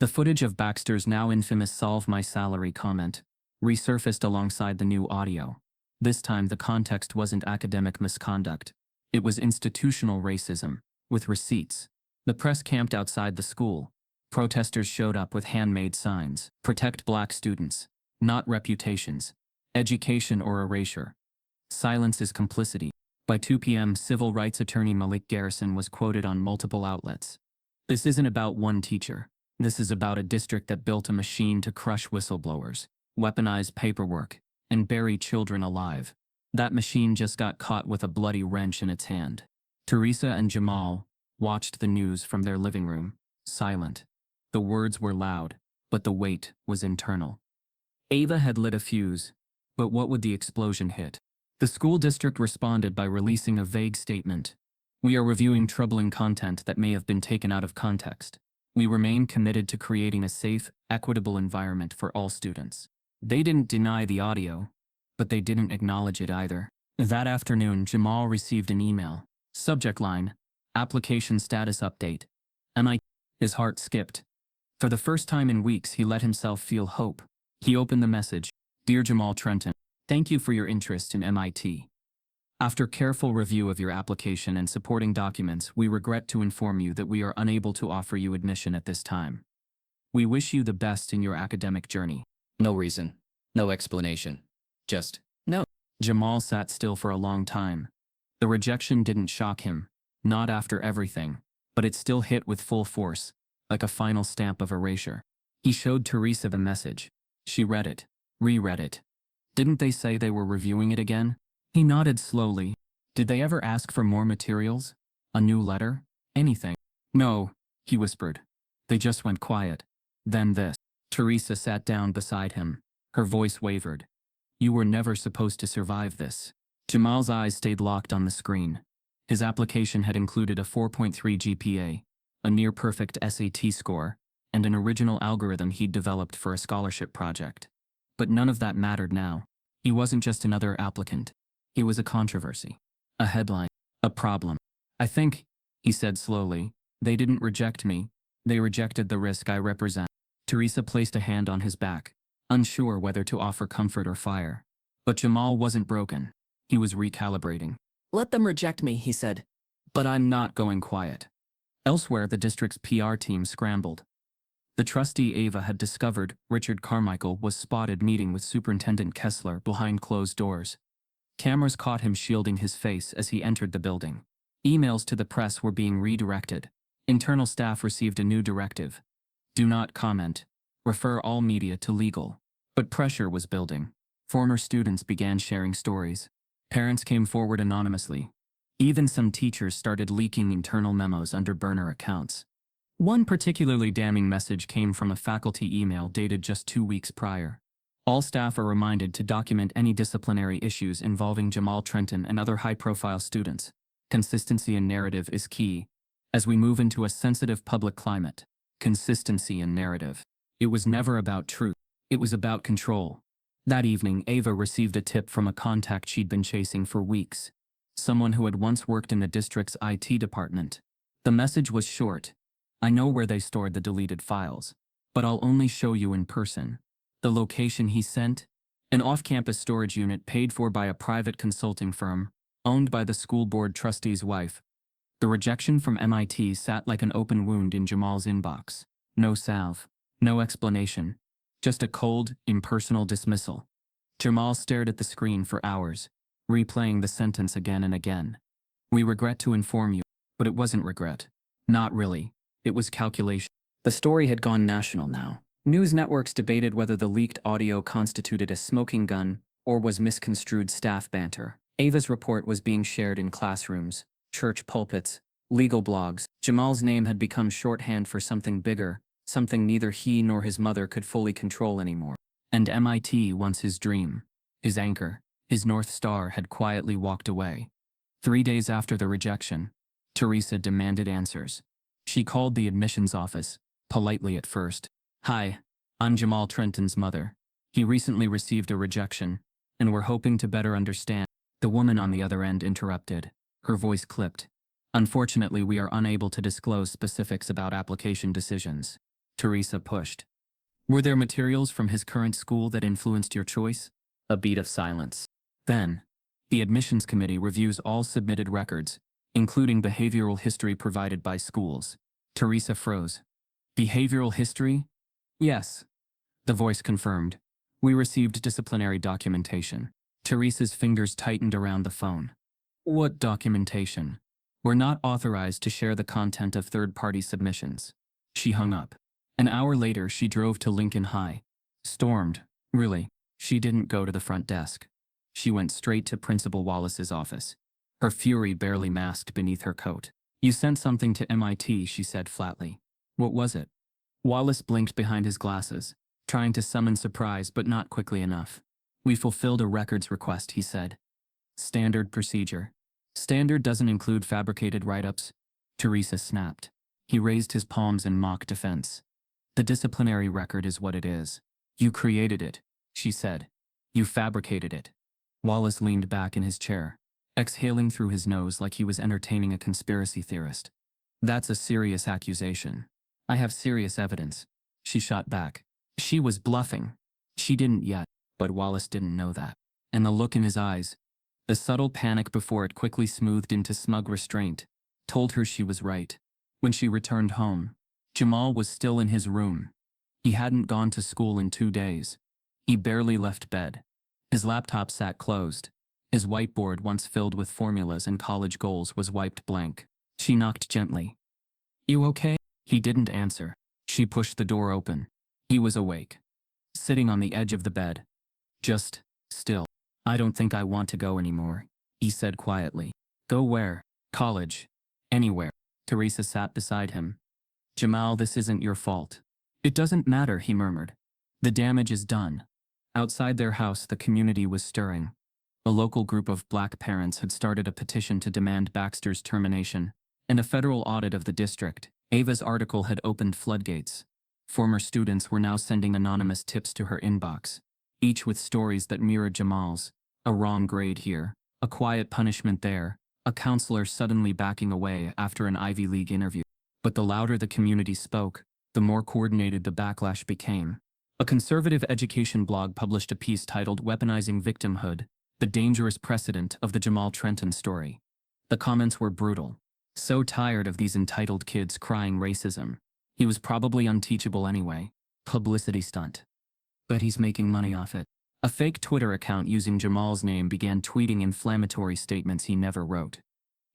The footage of Baxter's now infamous "Solve My Salary" comment resurfaced alongside the new audio. This time, the context wasn't academic misconduct. It was institutional racism, with receipts. The press camped outside the school. Protesters showed up with handmade signs. Protect black students, not reputations, education or erasure. Silence is complicity. By 2 p.m., civil rights attorney Malik Garrison was quoted on multiple outlets. This isn't about one teacher. This is about a district that built a machine to crush whistleblowers, weaponize paperwork, and bury children alive. That machine just got caught with a bloody wrench in its hand. Teresa and Jamal watched the news from their living room, silent. The words were loud, but the weight was internal. Ava had lit a fuse, but what would the explosion hit? The school district responded by releasing a vague statement. We are reviewing troubling content that may have been taken out of context. We remain committed to creating a safe, equitable environment for all students. They didn't deny the audio, but they didn't acknowledge it either. That afternoon, Jamal received an email. Subject line, application status update. His heart skipped. For the first time in weeks, he let himself feel hope. He opened the message. Dear Jamal Trenton, thank you for your interest in MIT. After careful review of your application and supporting documents, we regret to inform you that we are unable to offer you admission at this time. We wish you the best in your academic journey. No reason. No explanation. Just, no. Jamal sat still for a long time. The rejection didn't shock him, not after everything, but it still hit with full force, like a final stamp of erasure. He showed Teresa the message. She read it, reread it. Didn't they say they were reviewing it again? He nodded slowly. Did they ever ask for more materials? A new letter? Anything? No, he whispered. They just went quiet. Then this. Teresa sat down beside him. Her voice wavered. You were never supposed to survive this. Jamal's eyes stayed locked on the screen. His application had included a 4.3 GPA, a near-perfect SAT score, and an original algorithm he'd developed for a scholarship project. But none of that mattered now. He wasn't just another applicant. He was a controversy. A headline. A problem. I think, he said slowly, they didn't reject me. They rejected the risk I represent. Teresa placed a hand on his back, unsure whether to offer comfort or fire. But Jamal wasn't broken. He was recalibrating. Let them reject me, he said. But I'm not going quiet. Elsewhere, the district's PR team scrambled. The trustee Ava had discovered Richard Carmichael was spotted meeting with Superintendent Kessler behind closed doors. Cameras caught him shielding his face as he entered the building. Emails to the press were being redirected. Internal staff received a new directive. Do not comment. Refer all media to legal. But pressure was building. Former students began sharing stories. Parents came forward anonymously. Even some teachers started leaking internal memos under burner accounts. One particularly damning message came from a faculty email dated just 2 weeks prior. All staff are reminded to document any disciplinary issues involving Jamal Trenton and other high-profile students. Consistency in narrative is key. As we move into a sensitive public climate, consistency in narrative. It was never about truth. It was about control. That evening, Ava received a tip from a contact she'd been chasing for weeks. Someone who had once worked in the district's IT department. The message was short. I know where they stored the deleted files, but I'll only show you in person. The location he sent? An off-campus storage unit paid for by a private consulting firm, owned by the school board trustee's wife. The rejection from MIT sat like an open wound in Jamal's inbox. No salve. No explanation. Just a cold, impersonal dismissal. Jamal stared at the screen for hours, replaying the sentence again and again. We regret to inform you, but it wasn't regret. Not really. It was calculation. The story had gone national now. News networks debated whether the leaked audio constituted a smoking gun or was misconstrued staff banter. Ava's report was being shared in classrooms, church pulpits, legal blogs. Jamal's name had become shorthand for something bigger, something neither he nor his mother could fully control anymore. And MIT, once his dream, his anchor, his North Star, had quietly walked away. 3 days after the rejection, Teresa demanded answers. She called the admissions office, politely at first. "Hi, I'm Jamal Trenton's mother. He recently received a rejection, and we're hoping to better understand." The woman on the other end interrupted. Her voice clipped. "Unfortunately, we are unable to disclose specifics about application decisions." Teresa pushed. "Were there materials from his current school that influenced your choice?" A beat of silence. Then, "The admissions committee reviews all submitted records, including behavioral history provided by schools." Teresa froze. "Behavioral history?" "Yes," the voice confirmed. "We received disciplinary documentation." Teresa's fingers tightened around the phone. "What documentation?" "We're not authorized to share the content of third-party submissions." She hung up. An hour later, she drove to Lincoln High. Stormed, really. She didn't go to the front desk. She went straight to Principal Wallace's office. Her fury barely masked beneath her coat. "You sent something to MIT," she said flatly. "What was it?" Wallace blinked behind his glasses, trying to summon surprise but not quickly enough. "We fulfilled a records request," he said. "Standard procedure." "Standard doesn't include fabricated write-ups," Teresa snapped. He raised his palms in mock defense. "The disciplinary record is what it is. You created it," she said. "You fabricated it." Wallace leaned back in his chair, exhaling through his nose like he was entertaining a conspiracy theorist. "That's a serious accusation. I have serious evidence." She shot back. She was bluffing. She didn't yet, but Wallace didn't know that. And the look in his eyes, the subtle panic before it quickly smoothed into smug restraint, told her she was right. When she returned home, Jamal was still in his room. He hadn't gone to school in 2 days. He barely left bed. His laptop sat closed. His whiteboard, once filled with formulas and college goals, was wiped blank. She knocked gently. "You okay?" He didn't answer. She pushed the door open. He was awake, sitting on the edge of the bed. Just still. "I don't think I want to go anymore," he said quietly. "Go where?" "College. Anywhere." Teresa sat beside him. "Jamal, this isn't your fault." "It doesn't matter," he murmured. "The damage is done." Outside their house, the community was stirring. A local group of black parents had started a petition to demand Baxter's termination, and a federal audit of the district. Ava's article had opened floodgates. Former students were now sending anonymous tips to her inbox, each with stories that mirrored Jamal's. A wrong grade here, a quiet punishment there, a counselor suddenly backing away after an Ivy League interview. But the louder the community spoke, the more coordinated the backlash became. A conservative education blog published a piece titled "Weaponizing Victimhood: The Dangerous Precedent of the Jamal Trenton Story." The comments were brutal. "So tired of these entitled kids crying racism. He was probably unteachable anyway. Publicity stunt. But he's making money off it." A fake Twitter account using Jamal's name began tweeting inflammatory statements he never wrote.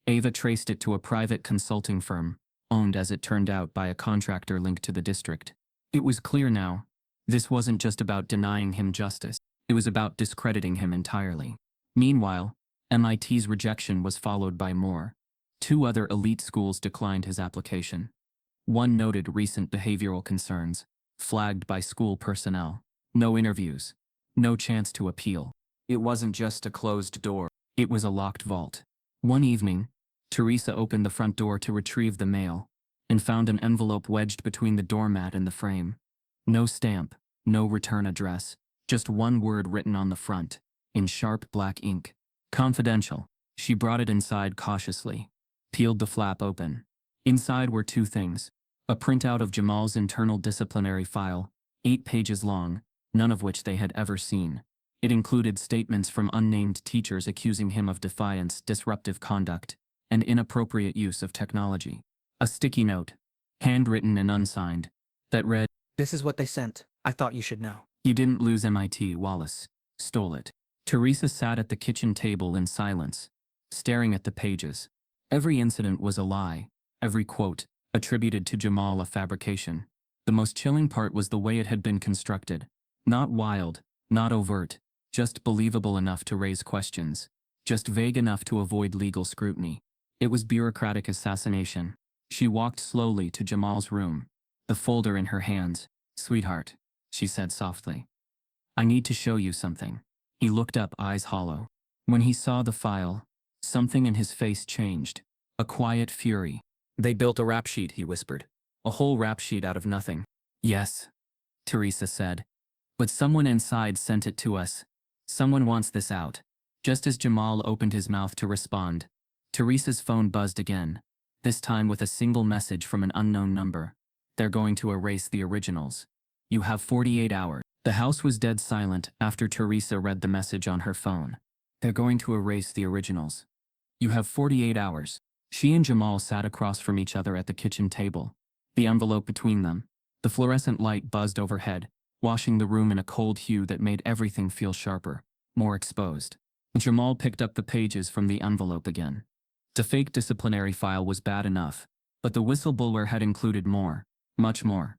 Ava traced it to a private consulting firm, owned as it turned out by a contractor linked to the district. It was clear now. This wasn't just about denying him justice. It was about discrediting him entirely. Meanwhile, MIT's rejection was followed by more. 2 other elite schools declined his application. One noted recent behavioral concerns, flagged by school personnel. No interviews. No chance to appeal. It wasn't just a closed door. It was a locked vault. One evening, Teresa opened the front door to retrieve the mail, and found an envelope wedged between the doormat and the frame. No stamp, no return address, just one word written on the front, in sharp black ink. "Confidential." She brought it inside cautiously, peeled the flap open. Inside were 2 things. A printout of Jamal's internal disciplinary file, 8 pages long, none of which they had ever seen. It included statements from unnamed teachers accusing him of defiance, disruptive conduct, and inappropriate use of technology. A sticky note, handwritten and unsigned, that read, "This is what they sent. I thought you should know." "You didn't lose MIT, Wallace. Stole it." Teresa sat at the kitchen table in silence, staring at the pages. Every incident was a lie, every quote, attributed to Jamal, a fabrication. The most chilling part was the way it had been constructed. Not wild, not overt, just believable enough to raise questions, just vague enough to avoid legal scrutiny. It was bureaucratic assassination. She walked slowly to Jamal's room. the folder in her hands. "Sweetheart," she said softly. "I need to show you something." He looked up, eyes hollow. When he saw the file, something in his face changed. A quiet fury. "They built a rap sheet," he whispered. "A whole rap sheet out of nothing." "Yes," Teresa said. "But someone inside sent it to us. Someone wants this out." Just as Jamal opened his mouth to respond, Teresa's phone buzzed again, this time with a single message from an unknown number. "They're going to erase the originals. You have 48 hours. The house was dead silent after Teresa read the message on her phone. "They're going to erase the originals. You have 48 hours. She and Jamal sat across from each other at the kitchen table, the envelope between them. The fluorescent light buzzed overhead, washing the room in a cold hue that made everything feel sharper, more exposed. Jamal picked up the pages from the envelope again. The fake disciplinary file was bad enough, but the whistleblower had included more, much more.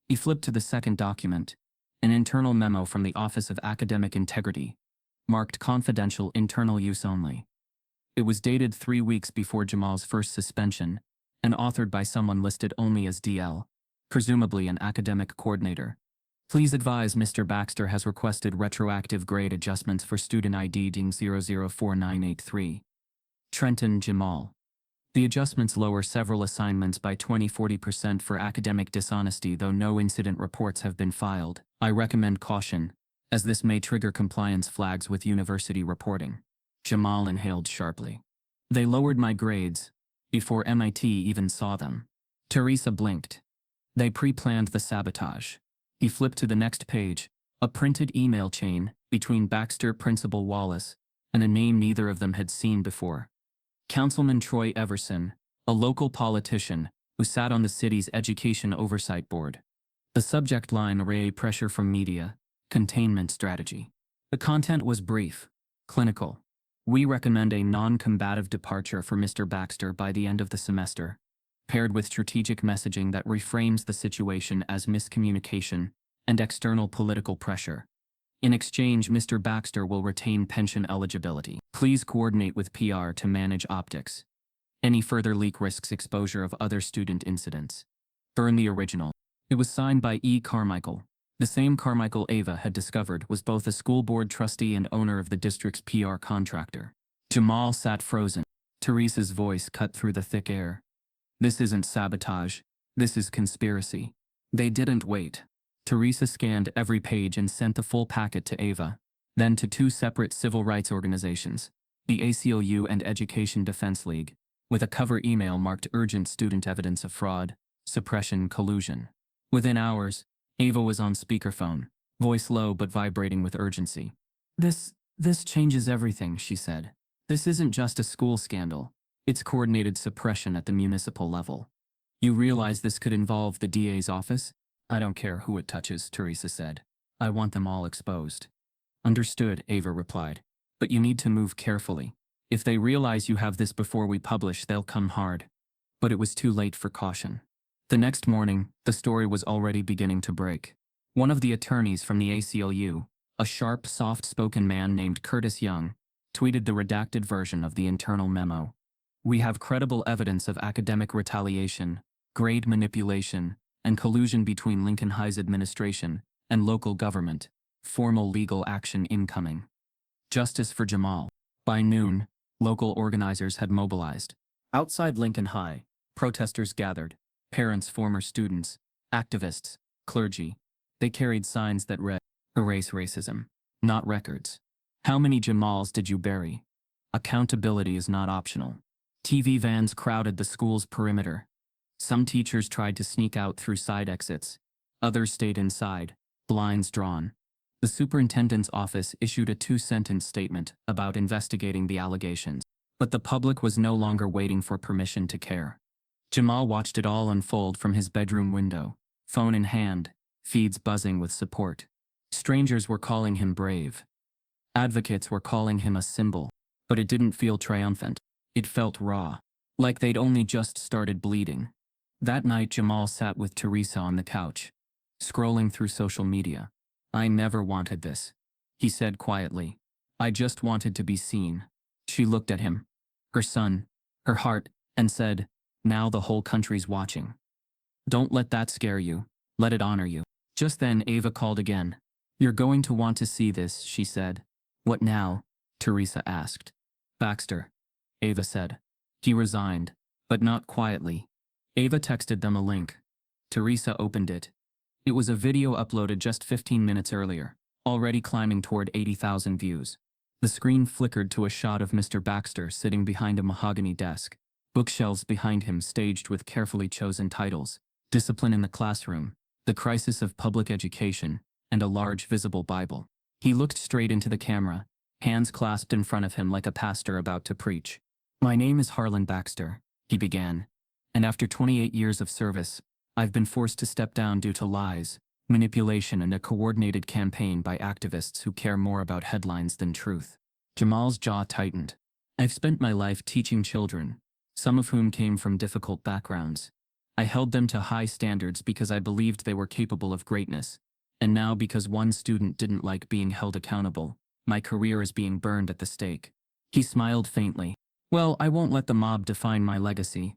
He flipped to the second document, an internal memo from the Office of Academic Integrity, marked confidential, internal use only. It was dated 3 weeks before Jamal's first suspension, and authored by someone listed only as DL, presumably an academic coordinator. "Please advise Mr. Baxter has requested retroactive grade adjustments for student ID DING 004983. Trenton Jamal. The adjustments lower several assignments by 20–40% for academic dishonesty, though no incident reports have been filed. I recommend caution, as this may trigger compliance flags with university reporting." Jamal inhaled sharply. "They lowered my grades before MIT even saw them." Teresa blinked. "They pre-planned the sabotage." He flipped to the next page, a printed email chain between Baxter, Principal Wallace, and a name neither of them had seen before. Councilman Troy Everson, a local politician who sat on the city's Education Oversight Board. The subject line read "Pressure from Media, Containment Strategy." The content was brief, clinical. "We recommend a non-combative departure for Mr. Baxter by the end of the semester, paired with strategic messaging that reframes the situation as miscommunication and external political pressure. In exchange, Mr. Baxter will retain pension eligibility. Please coordinate with PR to manage optics. Any further leak risks exposure of other student incidents. Burn the original." It was signed by E. Carmichael, the same Carmichael Ava had discovered was both a school board trustee and owner of the district's PR contractor. Jamal sat frozen. Teresa's voice cut through the thick air. "This isn't sabotage. This is conspiracy." They didn't wait. Teresa scanned every page and sent the full packet to Ava, then to 2 separate civil rights organizations, the ACLU and Education Defense League, with a cover email marked "Urgent Student Evidence of Fraud, Suppression, Collusion." Within hours, Ava was on speakerphone, voice low but vibrating with urgency. This changes everything," she said. "This isn't just a school scandal. It's coordinated suppression at the municipal level. You realize this could involve the DA's office?" "I don't care who it touches," Teresa said. "I want them all exposed." "Understood," Ava replied. "But you need to move carefully. If they realize you have this before we publish, they'll come hard." But it was too late for caution. The next morning, the story was already beginning to break. One of the attorneys from the ACLU, a sharp, soft-spoken man named Curtis Young, tweeted the redacted version of the internal memo. "We have credible evidence of academic retaliation, grade manipulation, and collusion between Lincoln High's administration and local government. Formal legal action incoming. Justice for Jamal." By noon, local organizers had mobilized. Outside Lincoln High, protesters gathered. Parents, former students, activists, clergy. They carried signs that read, "Erase racism, not records." "How many Jamals did you bury? Accountability is not optional." TV vans crowded the school's perimeter. Some teachers tried to sneak out through side exits. Others stayed inside, blinds drawn. The superintendent's office issued a 2-sentence statement about investigating the allegations. But the public was no longer waiting for permission to care. Jamal watched it all unfold from his bedroom window, phone in hand, feeds buzzing with support. Strangers were calling him brave. Advocates were calling him a symbol. But it didn't feel triumphant. It felt raw, like they'd only just started bleeding. That night, Jamal sat with Teresa on the couch, scrolling through social media. "I never wanted this," he said quietly. "I just wanted to be seen." She looked at him, her son, her heart, and said, "Now the whole country's watching." Don't let that scare you. Let it honor you. Just then Ava called again. You're going to want to see this, she said. What now? Teresa asked. Baxter. Ava said. He resigned, but not quietly. Ava texted them a link. Teresa opened it. It was a video uploaded just 15 minutes earlier, already climbing toward 80,000 views. The screen flickered to a shot of Mr. Baxter sitting behind a mahogany desk, bookshelves behind him staged with carefully chosen titles, Discipline in the Classroom, The Crisis of Public Education, and a large visible Bible. He looked straight into the camera, hands clasped in front of him like a pastor about to preach. My name is Harlan Baxter, he began, and after 28 years of service, I've been forced to step down due to lies, manipulation, and a coordinated campaign by activists who care more about headlines than truth. Jamal's jaw tightened. I've spent my life teaching children, some of whom came from difficult backgrounds. I held them to high standards because I believed they were capable of greatness. And now, because one student didn't like being held accountable, my career is being burned at the stake. He smiled faintly. Well, I won't let the mob define my legacy.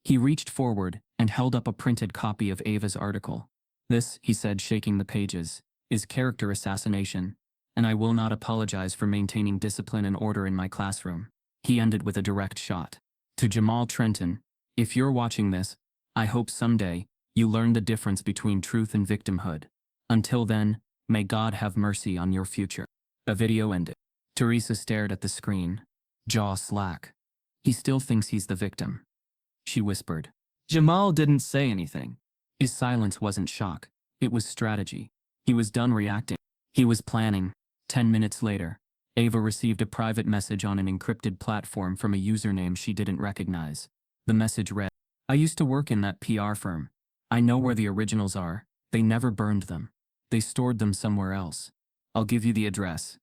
He reached forward and held up a printed copy of Ava's article. This, he said, shaking the pages, is character assassination, and I will not apologize for maintaining discipline and order in my classroom. He ended with a direct shot. To Jamal Trenton, if you're watching this, I hope someday you learn the difference between truth and victimhood. Until then, may God have mercy on your future. The video ended. Teresa stared at the screen, jaw slack. He still thinks he's the victim, she whispered. Jamal didn't say anything. His silence wasn't shock. It was strategy. He was done reacting. He was planning. 10 minutes later, Ava received a private message on an encrypted platform from a username she didn't recognize. The message read, I used to work in that PR firm. I know where the originals are. They never burned them. They stored them somewhere else. I'll give you the address.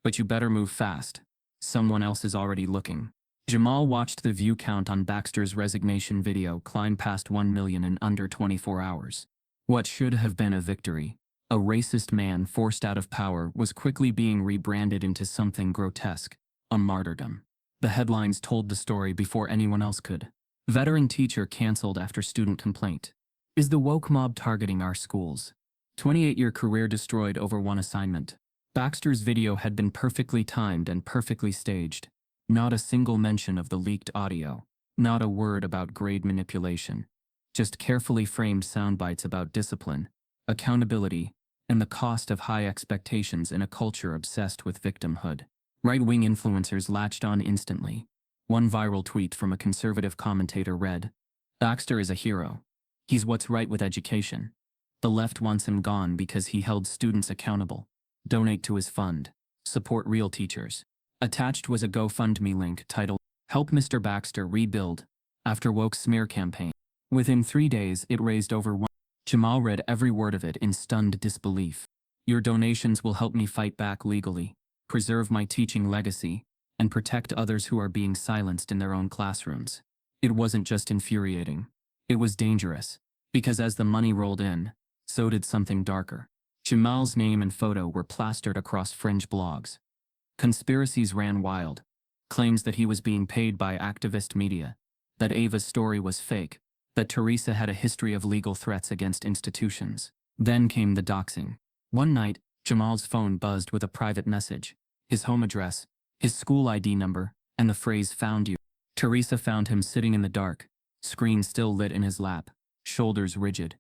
But you better move fast. Someone else is already looking. Jamal watched the view count on Baxter's resignation video climb past 1 million in under 24 hours. What should have been a victory, a racist man forced out of power, was quickly being rebranded into something grotesque, a martyrdom. The headlines told the story before anyone else could. Veteran teacher canceled after student complaint. Is the woke mob targeting our schools? 28-year career destroyed over one assignment. Baxter's video had been perfectly timed and perfectly staged. Not a single mention of the leaked audio. Not a word about grade manipulation. Just carefully framed soundbites about discipline, accountability, and the cost of high expectations in a culture obsessed with victimhood. Right-wing influencers latched on instantly. One viral tweet from a conservative commentator read, Baxter is a hero. He's what's right with education. The left wants him gone because he held students accountable. Donate to his fund. Support real teachers. Attached was a GoFundMe link titled, Help Mr. Baxter Rebuild, after woke smear campaign. Within 3 days, it raised over $1. Jamal read every word of it in stunned disbelief. Your donations will help me fight back legally, preserve my teaching legacy, and protect others who are being silenced in their own classrooms. It wasn't just infuriating. It was dangerous, because as the money rolled in, so did something darker. Jamal's name and photo were plastered across fringe blogs. Conspiracies ran wild. Claims that he was being paid by activist media, that Ava's story was fake, that Teresa had a history of legal threats against institutions. Then came the doxing. One night, Jamal's phone buzzed with a private message, his home address, his school ID number, and the phrase found you. Teresa found him sitting in the dark, screen still lit in his lap, shoulders rigid.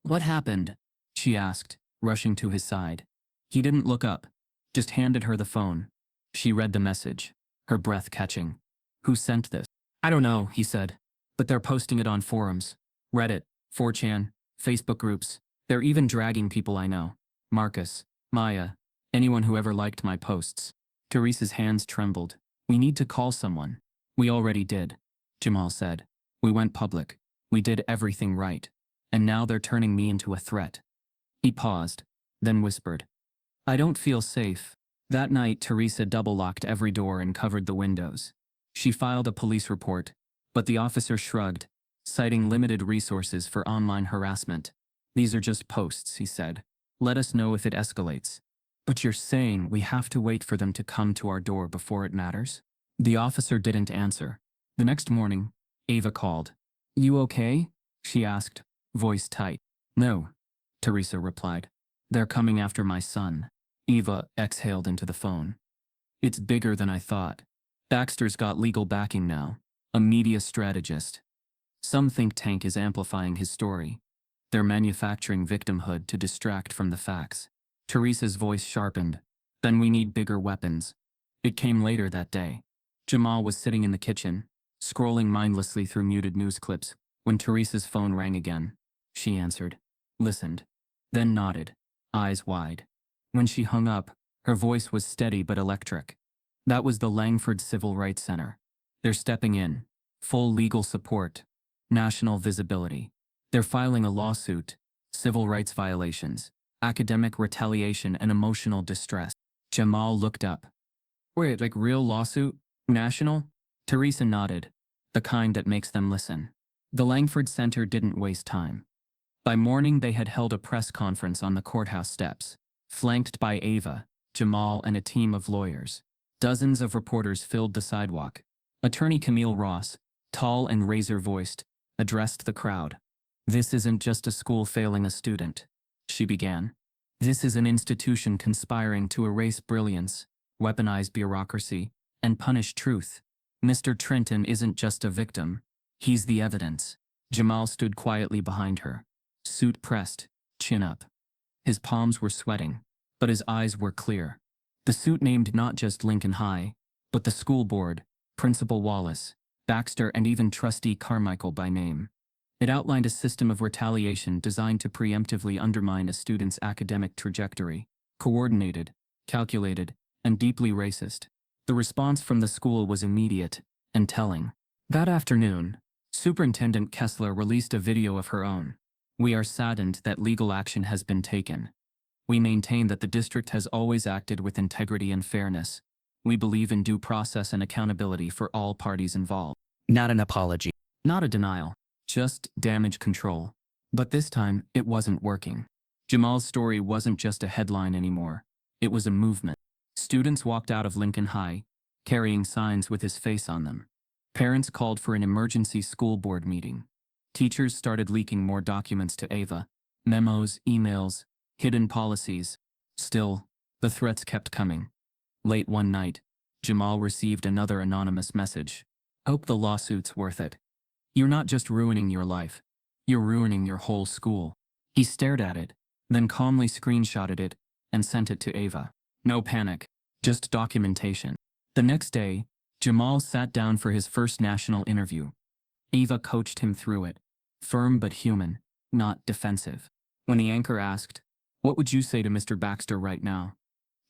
What happened? She asked, rushing to his side. He didn't look up, just handed her the phone. She read the message, her breath catching. Who sent this? I don't know, he said. But they're posting it on forums. Reddit, 4chan, Facebook groups. They're even dragging people I know. Marcus, Maya, anyone who ever liked my posts. Teresa's hands trembled. We need to call someone. We already did, Jamal said. We went public. We did everything right. And now they're turning me into a threat. He paused, then whispered, I don't feel safe. That night, Teresa double-locked every door and covered the windows. She filed a police report, but the officer shrugged, citing limited resources for online harassment. These are just posts, he said. Let us know if it escalates. But you're saying we have to wait for them to come to our door before it matters? The officer didn't answer. The next morning, Ava called. You okay? She asked, voice tight. No, Teresa replied. They're coming after my son. Eva exhaled into the phone. It's bigger than I thought. Baxter's got legal backing now. A media strategist. Some think tank is amplifying his story. They're manufacturing victimhood to distract from the facts. Teresa's voice sharpened. Then we need bigger weapons. It came later that day. Jamal was sitting in the kitchen, scrolling mindlessly through muted news clips, when Teresa's phone rang again. She answered, listened, then nodded, eyes wide. When she hung up, her voice was steady but electric. That was the Langford Civil Rights Center. They're stepping in. Full legal support. National visibility. They're filing a lawsuit. Civil rights violations. Academic retaliation and emotional distress. Jamal looked up. Wait, like real lawsuit? National? Teresa nodded. The kind that makes them listen. The Langford Center didn't waste time. By morning they had held a press conference on the courthouse steps, flanked by Ava, Jamal and a team of lawyers. Dozens of reporters filled the sidewalk. Attorney Camille Ross, tall and razor-voiced, addressed the crowd. This isn't just a school failing a student, she began. This is an institution conspiring to erase brilliance, weaponize bureaucracy, and punish truth. Mr. Trenton isn't just a victim. He's the evidence. Jamal stood quietly behind her, suit pressed, chin up. His palms were sweating, but his eyes were clear. The suit named not just Lincoln High, but the school board, Principal Wallace, Baxter, and even Trustee Carmichael by name. It outlined a system of retaliation designed to preemptively undermine a student's academic trajectory, coordinated, calculated, and deeply racist. The response from the school was immediate and telling. That afternoon, Superintendent Kessler released a video of her own. We are saddened that legal action has been taken. We maintain that the district has always acted with integrity and fairness. We believe in due process and accountability for all parties involved. Not an apology. Not a denial, just damage control. But this time, it wasn't working. Jamal's story wasn't just a headline anymore. It was a movement. Students walked out of Lincoln High, carrying signs with his face on them. Parents called for an emergency school board meeting. Teachers started leaking more documents to Ava. Memos, emails, hidden policies. Still, the threats kept coming. Late one night, Jamal received another anonymous message. Hope the lawsuit's worth it. You're not just ruining your life. You're ruining your whole school. He stared at it, then calmly screenshotted it and sent it to Ava. No panic, just documentation. The next day, Jamal sat down for his first national interview. Ava coached him through it, firm but human, not defensive. When the anchor asked, "What would you say to Mr. Baxter right now?"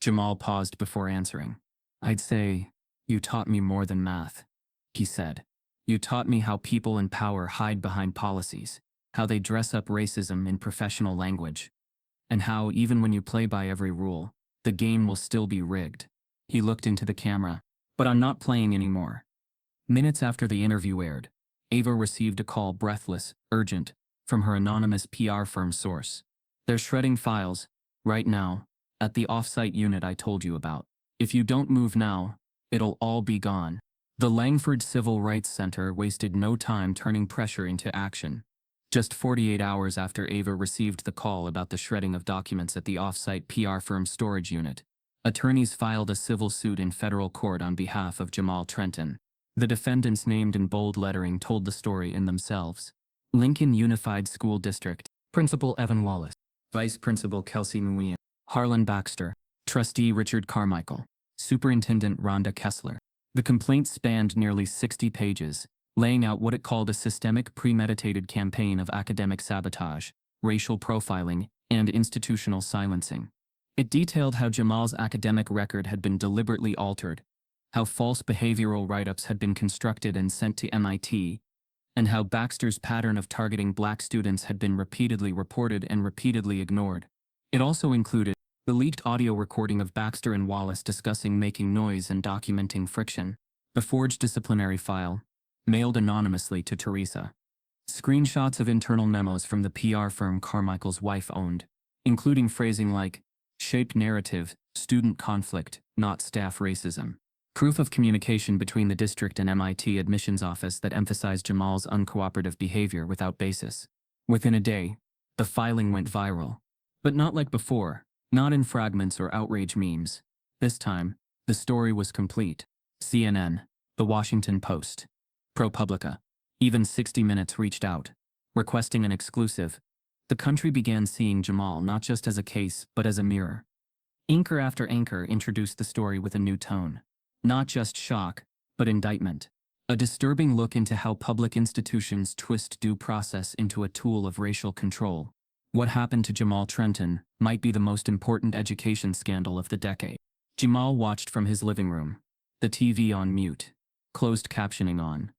Jamal paused before answering. "I'd say, you taught me more than math," he said. "You taught me how people in power hide behind policies, how they dress up racism in professional language, and how, even when you play by every rule, the game will still be rigged." He looked into the camera. "But I'm not playing anymore." Minutes after the interview aired, Ava received a call, breathless, urgent, from her anonymous PR firm source. "They're shredding files, right now, at the off-site unit I told you about. If you don't move now, it'll all be gone." The Langford Civil Rights Center wasted no time turning pressure into action. Just 48 hours after Ava received the call about the shredding of documents at the off-site PR firm storage unit, attorneys filed a civil suit in federal court on behalf of Jamal Trenton. The defendants named in bold lettering told the story in themselves. Lincoln Unified School District, Principal Evan Wallace, Vice Principal Kelsey Nguyen, Harlan Baxter, Trustee Richard Carmichael, Superintendent Rhonda Kessler. The complaint spanned nearly 60 pages, laying out what it called a systemic, premeditated campaign of academic sabotage, racial profiling, and institutional silencing. It detailed how Jamal's academic record had been deliberately altered, how false behavioral write-ups had been constructed and sent to MIT, and how Baxter's pattern of targeting black students had been repeatedly reported and repeatedly ignored. It also included the leaked audio recording of Baxter and Wallace discussing making noise and documenting friction, the forged disciplinary file, mailed anonymously to Teresa, screenshots of internal memos from the PR firm Carmichael's wife owned, including phrasing like, "shaped narrative, student conflict, not staff racism." Proof of communication between the district and MIT admissions office that emphasized Jamal's uncooperative behavior without basis. Within a day, the filing went viral. But not like before, not in fragments or outrage memes. This time, the story was complete. CNN, The Washington Post, ProPublica, even 60 Minutes reached out, requesting an exclusive. The country began seeing Jamal not just as a case, but as a mirror. Anchor after anchor introduced the story with a new tone. Not just shock, but indictment. A disturbing look into how public institutions twist due process into a tool of racial control. What happened to Jamal Trenton might be the most important education scandal of the decade. Jamal watched from his living room, the TV on mute, closed captioning on.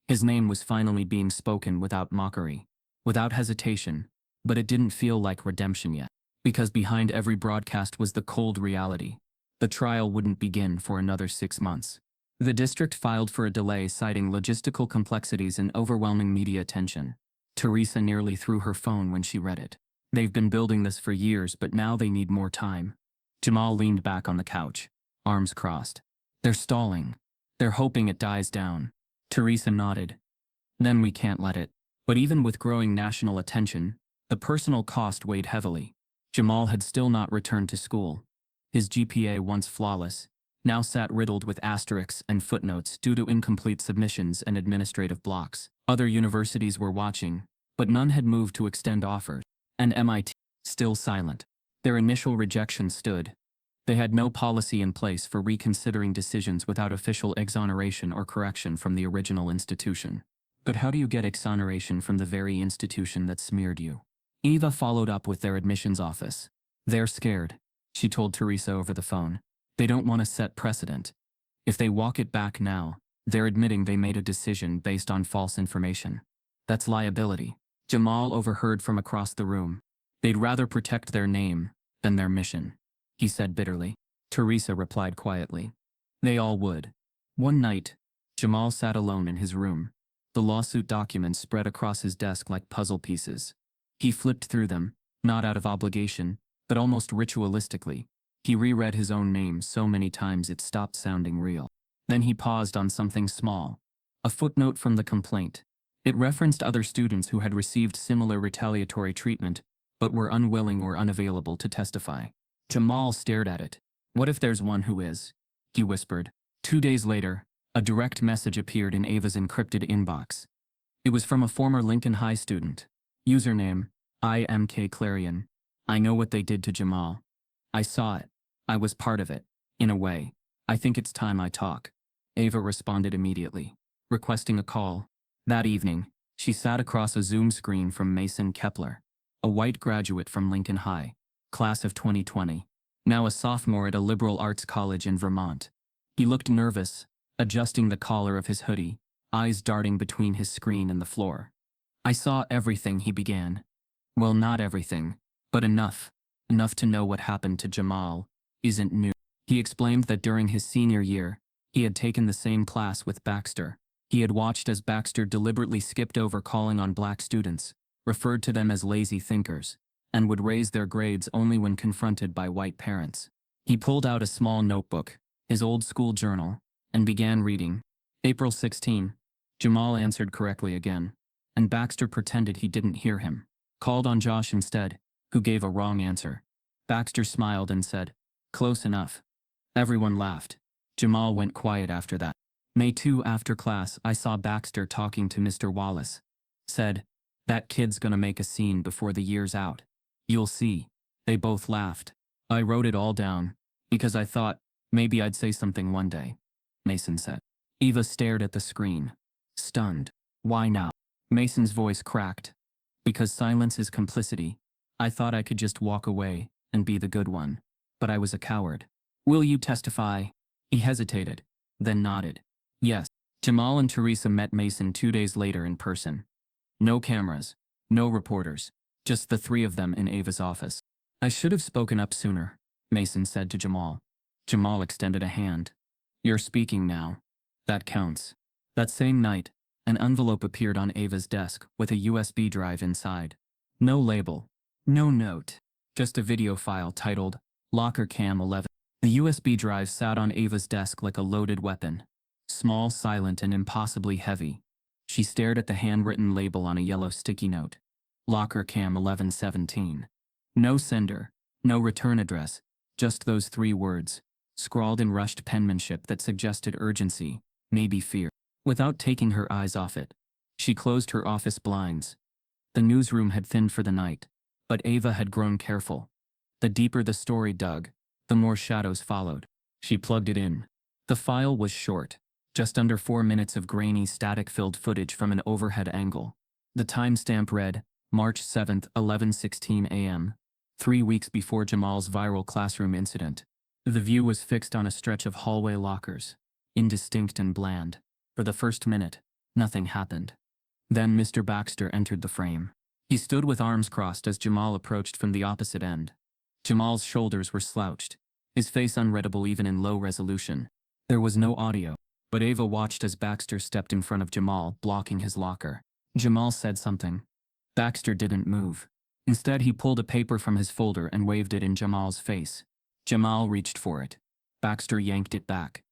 His name was finally being spoken without mockery, without hesitation, but it didn't feel like redemption yet. Because behind every broadcast was the cold reality. The trial wouldn't begin for another 6 months. The district filed for a delay citing logistical complexities and overwhelming media attention. Teresa nearly threw her phone when she read it. They've been building this for years, but now they need more time. Jamal leaned back on the couch, arms crossed. They're stalling. They're hoping it dies down. Teresa nodded. Then we can't let it. But even with growing national attention, the personal cost weighed heavily. Jamal had still not returned to school. His GPA, once flawless, now sat riddled with asterisks and footnotes due to incomplete submissions and administrative blocks. Other universities were watching, but none had moved to extend offers. And MIT, still silent. Their initial rejection stood. They had no policy in place for reconsidering decisions without official exoneration or correction from the original institution. But how do you get exoneration from the very institution that smeared you? Eva followed up with their admissions office. They're scared, she told Teresa over the phone. They don't want to set precedent. If they walk it back now, they're admitting they made a decision based on false information. That's liability. Jamal overheard from across the room. They'd rather protect their name than their mission, he said bitterly. Teresa replied quietly. They all would. One night, Jamal sat alone in his room. The lawsuit documents spread across his desk like puzzle pieces. He flipped through them, not out of obligation, but almost ritualistically. He reread his own name so many times it stopped sounding real. Then he paused on something small. A footnote from the complaint. It referenced other students who had received similar retaliatory treatment, but were unwilling or unavailable to testify. Jamal stared at it. What if there's one who is? He whispered. 2 days later, a direct message appeared in Ava's encrypted inbox. It was from a former Lincoln High student. Username, IMK Clarion. I know what they did to Jamal. I saw it. I was part of it. In a way. I think it's time I talk. Ava responded immediately, requesting a call. That evening, she sat across a Zoom screen from Mason Kepler, a white graduate from Lincoln High, class of 2020, now a sophomore at a liberal arts college in Vermont. He looked nervous, adjusting the collar of his hoodie, eyes darting between his screen and the floor. I saw everything, he began. Well, not everything, but enough. Enough to know what happened to Jamal isn't new. He explained that during his senior year, he had taken the same class with Baxter. He had watched as Baxter deliberately skipped over calling on black students, referred to them as lazy thinkers, and would raise their grades only when confronted by white parents. He pulled out a small notebook, his old school journal, and began reading. April 16. Jamal answered correctly again, and Baxter pretended he didn't hear him. Called on Josh instead, who gave a wrong answer. Baxter smiled and said, "Close enough." Everyone laughed. Jamal went quiet after that. May 2 after class, I saw Baxter talking to Mr. Wallace. Said, "That kid's gonna make a scene before the year's out. You'll see." They both laughed. I wrote it all down, because I thought, maybe I'd say something one day, Mason said. Eva stared at the screen, stunned. Why now? Mason's voice cracked. Because silence is complicity. I thought I could just walk away and be the good one. But I was a coward. Will you testify? He hesitated, then nodded. Yes. Jamal and Teresa met Mason 2 days later in person. No cameras, no reporters, just the three of them in Ava's office. I should have spoken up sooner, Mason said to Jamal. Jamal extended a hand. You're speaking now. That counts. That same night, an envelope appeared on Ava's desk with a USB drive inside. No label, no note, just a video file titled Locker Cam 11. The USB drive sat on Ava's desk like a loaded weapon. Small, silent, and impossibly heavy. She stared at the handwritten label on a yellow sticky note. Locker cam 1117. No sender, no return address, just those 3 words, scrawled in rushed penmanship that suggested urgency, maybe fear. Without taking her eyes off it, she closed her office blinds. The newsroom had thinned for the night, but Ava had grown careful. The deeper the story dug, the more shadows followed. She plugged it in. The file was short, just under 4 minutes of grainy, static-filled footage from an overhead angle. The timestamp read, March 7th, 11:16 a.m., 3 weeks before Jamal's viral classroom incident. The view was fixed on a stretch of hallway lockers, indistinct and bland. For the first minute, nothing happened. Then Mr. Baxter entered the frame. He stood with arms crossed as Jamal approached from the opposite end. Jamal's shoulders were slouched, his face unreadable even in low resolution. There was no audio, but Ava watched as Baxter stepped in front of Jamal, blocking his locker. Jamal said something. Baxter didn't move. Instead, he pulled a paper from his folder and waved it in Jamal's face. Jamal reached for it. Baxter yanked it back.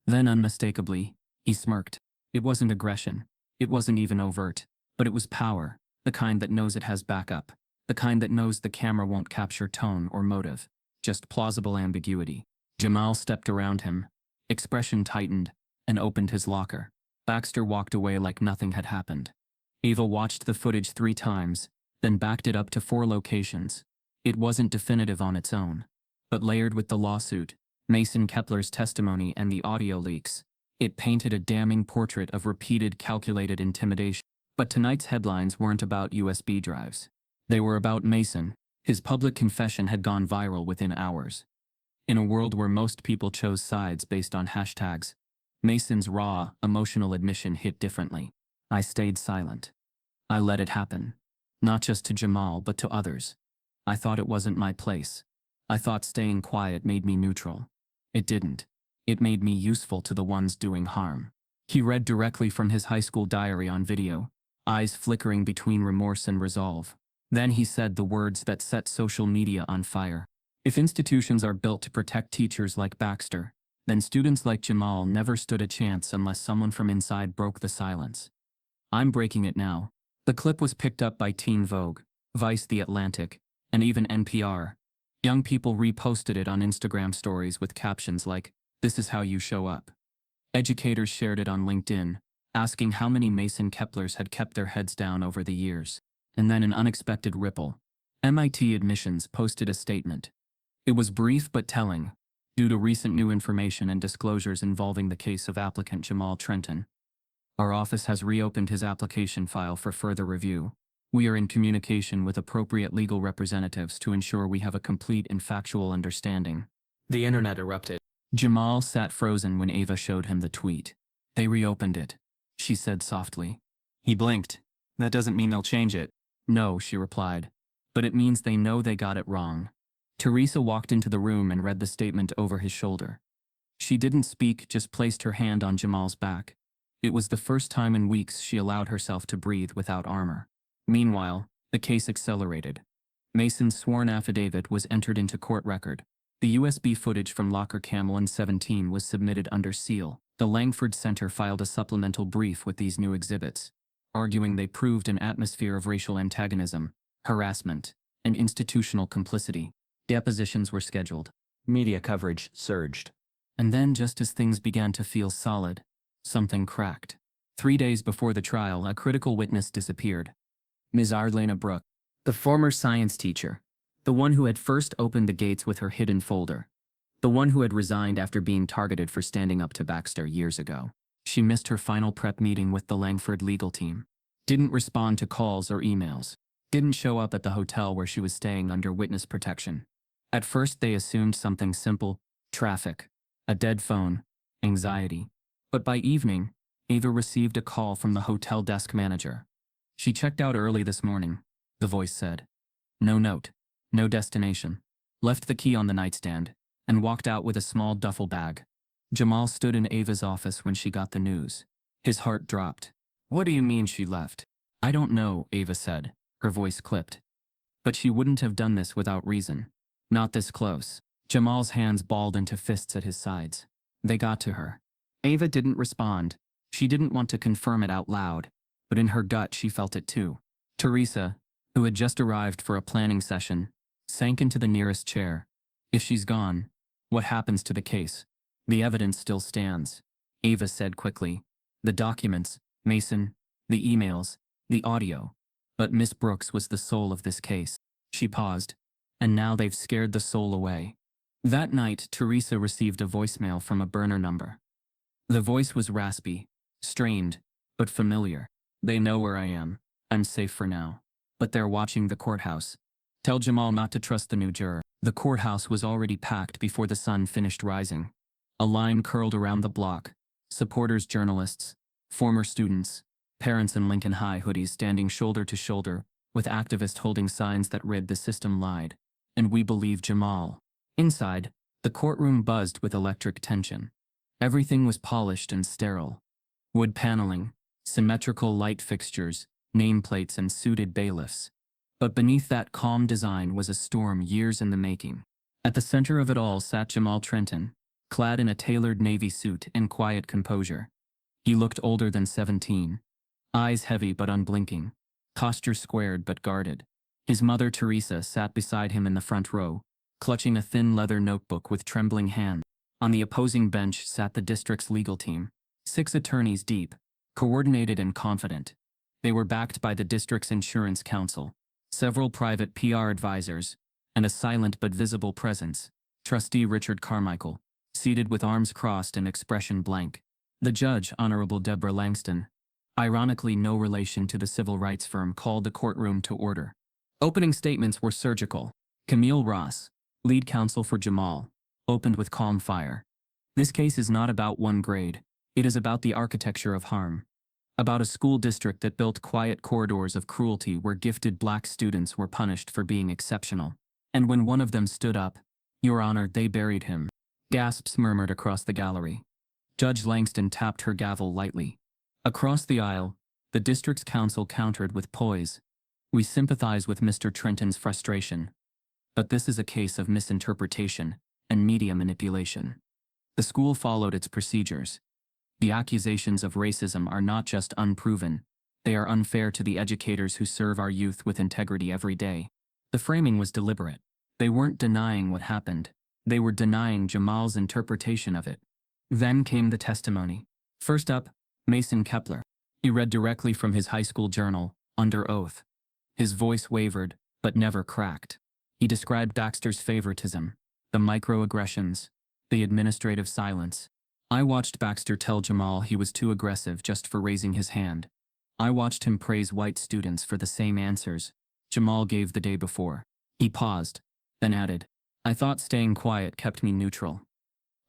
Then, unmistakably, he smirked. It wasn't aggression. It wasn't even overt. But it was power, the kind that knows it has backup, the kind that knows the camera won't capture tone or motive, just plausible ambiguity. Jamal stepped around him, expression tightened, and opened his locker. Baxter walked away like nothing had happened. Ava watched the footage 3 times, then backed it up to 4 locations. It wasn't definitive on its own, but layered with the lawsuit, Mason Kepler's testimony and the audio leaks, it painted a damning portrait of repeated calculated intimidation. But tonight's headlines weren't about USB drives. They were about Mason. His public confession had gone viral within hours. In a world where most people chose sides based on hashtags, Mason's raw, emotional admission hit differently. I stayed silent. I let it happen. Not just to Jamal, but to others. I thought it wasn't my place. I thought staying quiet made me neutral. It didn't. It made me useful to the ones doing harm. He read directly from his high school diary on video, eyes flickering between remorse and resolve. Then he said the words that set social media on fire. If institutions are built to protect teachers like Baxter, then students like Jamal never stood a chance unless someone from inside broke the silence. I'm breaking it now. The clip was picked up by Teen Vogue, Vice, The Atlantic, and even NPR. Young people reposted it on Instagram stories with captions like, "This is how you show up." Educators shared it on LinkedIn, asking how many Mason Keplers had kept their heads down over the years. And then an unexpected ripple. MIT Admissions posted a statement. It was brief but telling, due to recent new information and disclosures involving the case of applicant Jamal Trenton. Our office has reopened his application file for further review. We are in communication with appropriate legal representatives to ensure we have a complete and factual understanding. The internet erupted. Jamal sat frozen when Ava showed him the tweet. They reopened it, she said softly. He blinked. That doesn't mean they'll change it. No, she replied. But it means they know they got it wrong. Teresa walked into the room and read the statement over his shoulder. She didn't speak, just placed her hand on Jamal's back. It was the first time in weeks she allowed herself to breathe without armor. Meanwhile, the case accelerated. Mason's sworn affidavit was entered into court record. The USB footage from Locker Cam 117 was submitted under seal. The Langford Center filed a supplemental brief with these new exhibits, arguing they proved an atmosphere of racial antagonism, harassment, and institutional complicity. Depositions were scheduled. Media coverage surged. And then, just as things began to feel solid, something cracked. 3 days before the trial, a critical witness disappeared. Ms. Arlena Brooke, the former science teacher, the one who had first opened the gates with her hidden folder, the one who had resigned after being targeted for standing up to Baxter years ago. She missed her final prep meeting with the Langford legal team, didn't respond to calls or emails, didn't show up at the hotel where she was staying under witness protection. At first they assumed something simple: traffic, a dead phone, anxiety. But by evening, Ava received a call from the hotel desk manager. She checked out early this morning, the voice said. No note, no destination. Left the key on the nightstand, and walked out with a small duffel bag. Jamal stood in Ava's office when she got the news. His heart dropped. What do you mean she left? I don't know, Ava said, her voice clipped. But she wouldn't have done this without reason. Not this close. Jamal's hands balled into fists at his sides. They got to her. Ava didn't respond. She didn't want to confirm it out loud, but in her gut she felt it too. Teresa, who had just arrived for a planning session, sank into the nearest chair. If she's gone, what happens to the case? The evidence still stands, Ava said quickly. The documents, Mason, the emails, the audio. But Miss Brooks was the soul of this case. She paused. And now they've scared the soul away. That night, Teresa received a voicemail from a burner number. The voice was raspy, strained, but familiar. They know where I am. I'm safe for now. But they're watching the courthouse. Tell Jamal not to trust the new juror. The courthouse was already packed before the sun finished rising. A line curled around the block. Supporters, journalists, former students, parents in Lincoln High hoodies standing shoulder to shoulder, with activists holding signs that read "The system lied, and we believe Jamal." Inside, the courtroom buzzed with electric tension. Everything was polished and sterile. Wood paneling, symmetrical light fixtures, nameplates, and suited bailiffs. But beneath that calm design was a storm years in the making. At the center of it all sat Jamal Trenton, clad in a tailored navy suit and quiet composure. He looked older than 17. Eyes heavy but unblinking, posture squared but guarded. His mother Teresa sat beside him in the front row, clutching a thin leather notebook with trembling hands. On the opposing bench sat the district's legal team, 6 attorneys deep, coordinated and confident. They were backed by the district's insurance counsel, several private PR advisors, and a silent but visible presence, Trustee Richard Carmichael, seated with arms crossed and expression blank. The judge, Honorable Deborah Langston, ironically no relation to the civil rights firm, called the courtroom to order. Opening statements were surgical. Camille Ross, lead counsel for Jamal, opened with calm fire. This case is not about one grade. It is about the architecture of harm. About a school district that built quiet corridors of cruelty where gifted black students were punished for being exceptional. And when one of them stood up, "Your Honor, they buried him." Gasps murmured across the gallery. Judge Langston tapped her gavel lightly. Across the aisle, the district's counsel countered with poise. "We sympathize with Mr. Trenton's frustration. But this is a case of misinterpretation and media manipulation." The school followed its procedures. The accusations of racism are not just unproven, they are unfair to the educators who serve our youth with integrity every day. The framing was deliberate. They weren't denying what happened. They were denying Jamal's interpretation of it. Then came the testimony. First up, Mason Kepler. He read directly from his high school journal, under oath. His voice wavered, but never cracked. He described Baxter's favoritism, the microaggressions, the administrative silence. "I watched Baxter tell Jamal he was too aggressive just for raising his hand. I watched him praise white students for the same answers Jamal gave the day before." He paused, then added, "I thought staying quiet kept me neutral.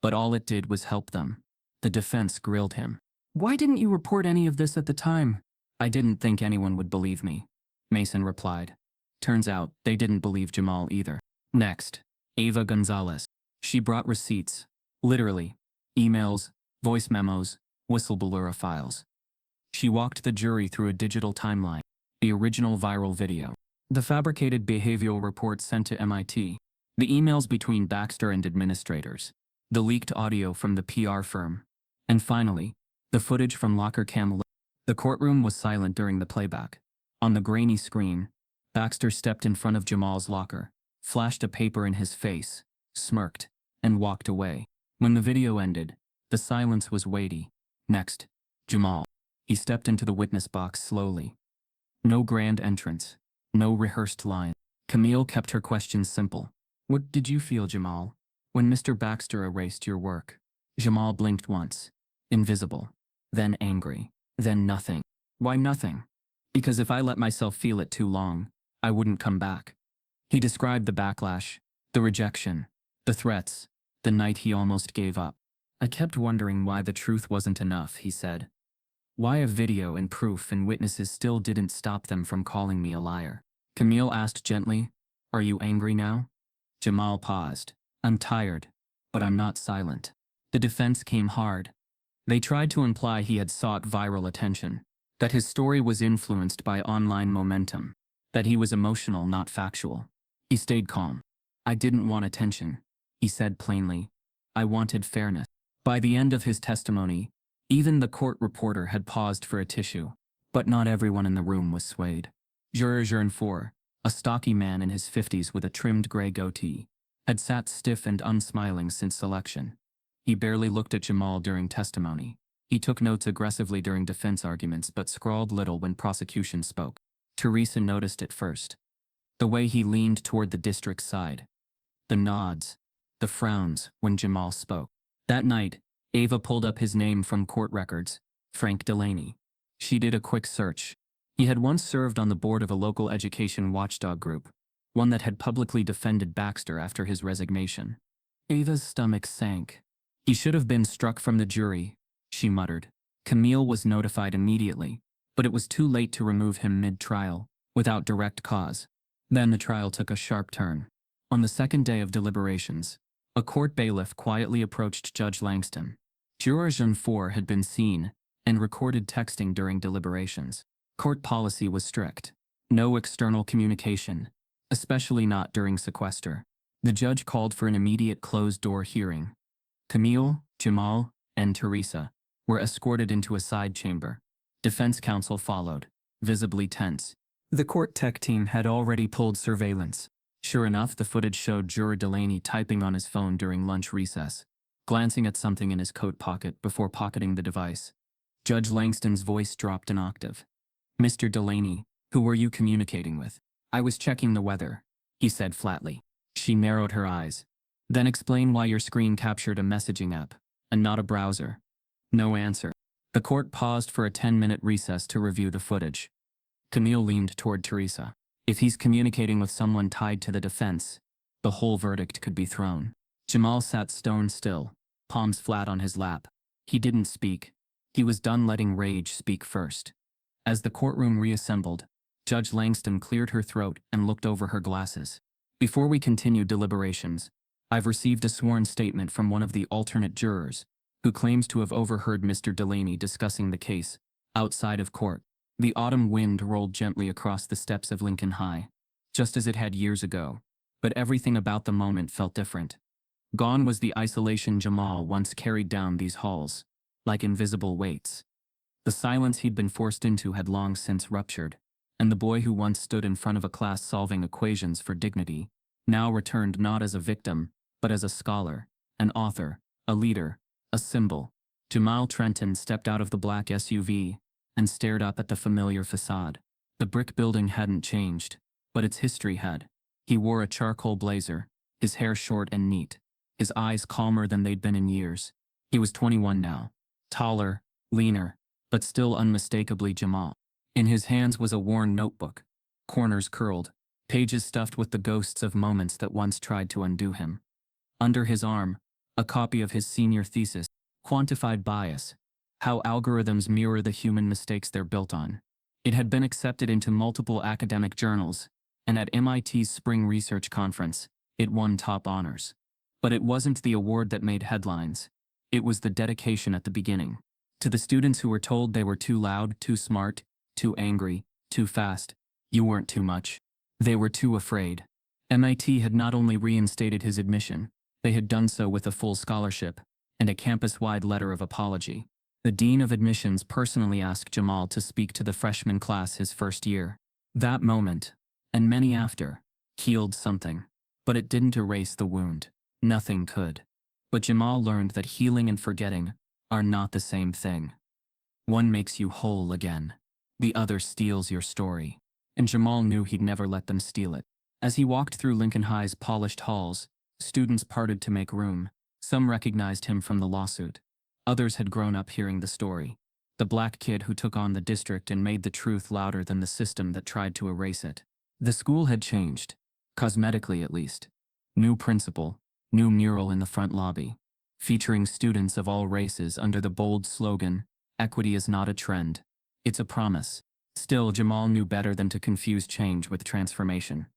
But all it did was help them." The defense grilled him. "Why didn't you report any of this at the time?" "I didn't think anyone would believe me," Mason replied. Turns out, they didn't believe Jamal either. Next, Ava Gonzalez. She brought receipts. Literally. Emails, voice memos, whistleblower files. She walked the jury through a digital timeline. The original viral video. The fabricated behavioral report sent to MIT. The emails between Baxter and administrators. The leaked audio from the PR firm. And finally, the footage from locker cam. The courtroom was silent during the playback. On the grainy screen, Baxter stepped in front of Jamal's locker, flashed a paper in his face, smirked, and walked away. When the video ended, the silence was weighty. Next, Jamal. He stepped into the witness box slowly. No grand entrance, no rehearsed line. Camille kept her questions simple. "What did you feel, Jamal, when Mr. Baxter erased your work?" Jamal blinked once. Invisible. Then angry. Then nothing. "Why nothing?" "Because if I let myself feel it too long, I wouldn't come back." He described the backlash, the rejection, the threats, the night he almost gave up. "I kept wondering why the truth wasn't enough," he said. "Why a video and proof and witnesses still didn't stop them from calling me a liar." Camille asked gently, "Are you angry now?" Jamal paused. "I'm tired, but I'm not silent." The defense came hard. They tried to imply he had sought viral attention, that his story was influenced by online momentum, that he was emotional, not factual. He stayed calm. "I didn't want attention," he said plainly. "I wanted fairness." By the end of his testimony, even the court reporter had paused for a tissue, but not everyone in the room was swayed. Juror 4, a stocky man in his 50s with a trimmed gray goatee, had sat stiff and unsmiling since selection. He barely looked at Jamal during testimony. He took notes aggressively during defense arguments but scrawled little when prosecution spoke. Teresa noticed it first. The way he leaned toward the district's side. The nods. The frowns when Jamal spoke. That night, Ava pulled up his name from court records, Frank Delaney. She did a quick search. He had once served on the board of a local education watchdog group, one that had publicly defended Baxter after his resignation. Ava's stomach sank. He should have been struck from the jury, she muttered. Camille was notified immediately, but it was too late to remove him mid-trial, without direct cause. Then the trial took a sharp turn. On the second day of deliberations, a court bailiff quietly approached Judge Langston. Juror 4 had been seen and recorded texting during deliberations. Court policy was strict. No external communication, especially not during sequester. The judge called for an immediate closed-door hearing. Camille, Jamal, and Teresa were escorted into a side chamber. Defense counsel followed, visibly tense. The court tech team had already pulled surveillance. Sure enough, the footage showed Juror Delaney typing on his phone during lunch recess, glancing at something in his coat pocket before pocketing the device. Judge Langston's voice dropped an octave. Mr. Delaney, who were you communicating with? I was checking the weather, he said flatly. She narrowed her eyes. Then explain why your screen captured a messaging app, and not a browser. No answer. The court paused for a 10-minute recess to review the footage. Camille leaned toward Teresa. If he's communicating with someone tied to the defense, the whole verdict could be thrown. Jamal sat stone still, palms flat on his lap. He didn't speak. He was done letting rage speak first. As the courtroom reassembled, Judge Langston cleared her throat and looked over her glasses. Before we continue deliberations, I've received a sworn statement from one of the alternate jurors, who claims to have overheard Mr. Delaney discussing the case outside of court. The autumn wind rolled gently across the steps of Lincoln High, just as it had years ago, but everything about the moment felt different. Gone was the isolation Jamal once carried down these halls, like invisible weights. The silence he'd been forced into had long since ruptured, and the boy who once stood in front of a class solving equations for dignity now returned not as a victim, but as a scholar, an author, a leader, a symbol. Jamal Trenton stepped out of the black SUV and stared up at the familiar facade. The brick building hadn't changed, but its history had. He wore a charcoal blazer, his hair short and neat, his eyes calmer than they'd been in years. He was 21 now, taller, leaner, but still unmistakably Jamal. In his hands was a worn notebook, corners curled, pages stuffed with the ghosts of moments that once tried to undo him. Under his arm, a copy of his senior thesis, Quantified Bias, How Algorithms Mirror the Human Mistakes They're Built On. It had been accepted into multiple academic journals, and at MIT's Spring Research Conference, it won top honors. But it wasn't the award that made headlines. It was the dedication at the beginning. To the students who were told they were too loud, too smart, too angry, too fast, you weren't too much. They were too afraid. MIT had not only reinstated his admission, they had done so with a full scholarship and a campus-wide letter of apology. The dean of admissions personally asked Jamal to speak to the freshman class his first year. That moment, and many after, healed something. But it didn't erase the wound. Nothing could. But Jamal learned that healing and forgetting are not the same thing. One makes you whole again. The other steals your story. And Jamal knew he'd never let them steal it. As he walked through Lincoln High's polished halls, students parted to make room. Some recognized him from the lawsuit. Others had grown up hearing the story. The black kid who took on the district and made the truth louder than the system that tried to erase it. The school had changed, cosmetically at least. New principal, new mural in the front lobby, featuring students of all races under the bold slogan, "Equity is not a trend, it's a promise." Still, Jamal knew better than to confuse change with transformation.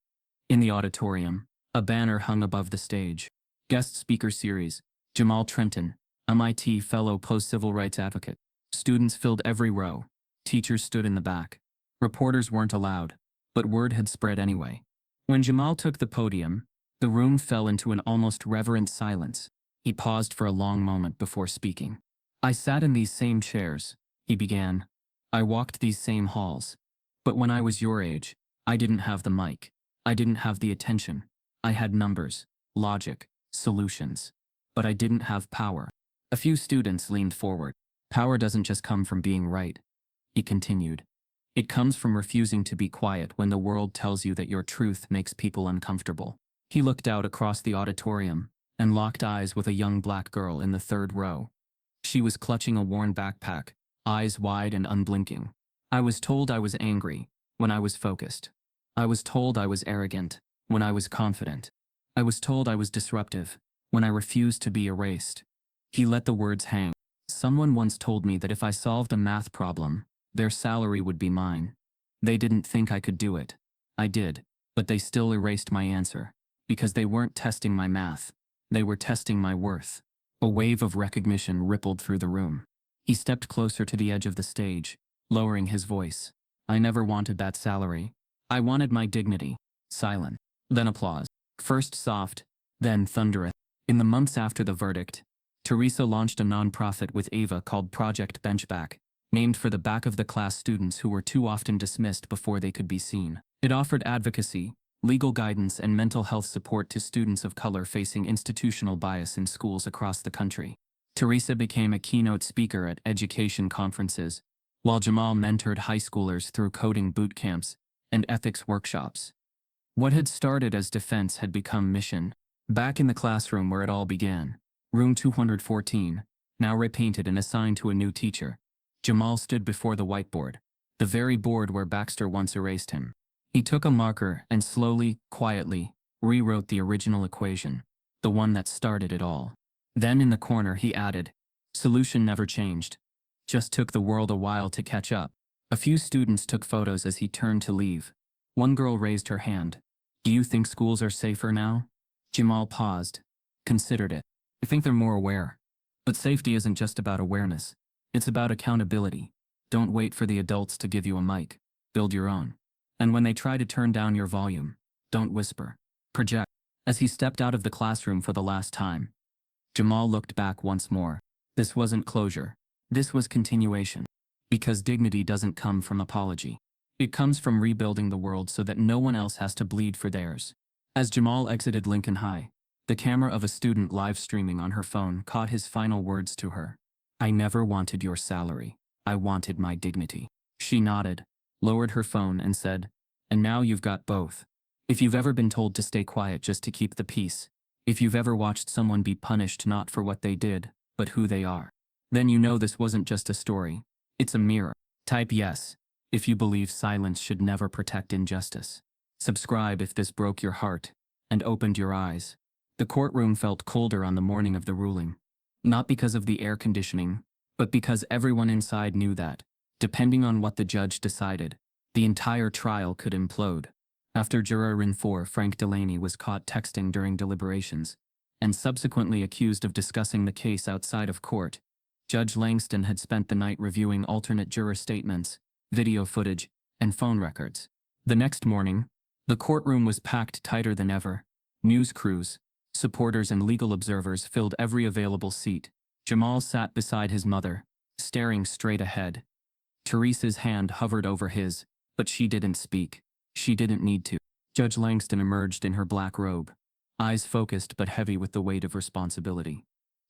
In the auditorium, a banner hung above the stage. Guest speaker series, Jamal Trenton, MIT fellow post-civil rights advocate. Students filled every row. Teachers stood in the back. Reporters weren't allowed, but word had spread anyway. When Jamal took the podium, the room fell into an almost reverent silence. He paused for a long moment before speaking. "I sat in these same chairs," he began. "I walked these same halls. But when I was your age, I didn't have the mic. I didn't have the attention. I had numbers, logic, solutions. But I didn't have power. A few students leaned forward. Power doesn't just come from being right, he continued. It comes from refusing to be quiet when the world tells you that your truth makes people uncomfortable. He looked out across the auditorium and locked eyes with a young black girl in the third row. She was clutching a worn backpack, eyes wide and unblinking. I was told I was angry when I was focused. I was told I was arrogant when I was confident. I was told I was disruptive when I refused to be erased. He let the words hang. Someone once told me that if I solved a math problem, their salary would be mine. They didn't think I could do it. I did, but they still erased my answer, because they weren't testing my math. They were testing my worth. A wave of recognition rippled through the room. He stepped closer to the edge of the stage, lowering his voice. I never wanted that salary. I wanted my dignity. Silence. Then applause. First soft, then thunderous. In the months after the verdict, Teresa launched a nonprofit with Ava called Project Benchback, named for the back of the class students who were too often dismissed before they could be seen. It offered advocacy, legal guidance, and mental health support to students of color facing institutional bias in schools across the country. Teresa became a keynote speaker at education conferences, while Jamal mentored high schoolers through coding boot camps and ethics workshops. What had started as defense had become mission. Back in the classroom where it all began, room 214, now repainted and assigned to a new teacher, Jamal stood before the whiteboard, the very board where Baxter once erased him. He took a marker and slowly, quietly, rewrote the original equation, the one that started it all. Then in the corner he added, solution never changed. Just took the world a while to catch up. A few students took photos as he turned to leave. One girl raised her hand. Do you think schools are safer now? Jamal paused, considered it. I think they're more aware. But safety isn't just about awareness. It's about accountability. Don't wait for the adults to give you a mic. Build your own. And when they try to turn down your volume, don't whisper. Project. As he stepped out of the classroom for the last time, Jamal looked back once more. This wasn't closure. This was continuation. Because dignity doesn't come from apology. It comes from rebuilding the world so that no one else has to bleed for theirs. As Jamal exited Lincoln High, the camera of a student live streaming on her phone caught his final words to her. I never wanted your salary. I wanted my dignity. She nodded, lowered her phone and said, and now you've got both. If you've ever been told to stay quiet just to keep the peace, if you've ever watched someone be punished not for what they did, but who they are, then you know this wasn't just a story. It's a mirror. Type yes if you believe silence should never protect injustice. Subscribe if this broke your heart and opened your eyes. The courtroom felt colder on the morning of the ruling. Not because of the air conditioning, but because everyone inside knew that, depending on what the judge decided, the entire trial could implode. After Juror in 4, Frank Delaney was caught texting during deliberations, and subsequently accused of discussing the case outside of court, Judge Langston had spent the night reviewing alternate juror statements, video footage, and phone records. The next morning, the courtroom was packed tighter than ever. News crews, supporters, and legal observers filled every available seat. Jamal sat beside his mother, staring straight ahead. Teresa's hand hovered over his, but she didn't speak. She didn't need to. Judge Langston emerged in her black robe, eyes focused but heavy with the weight of responsibility.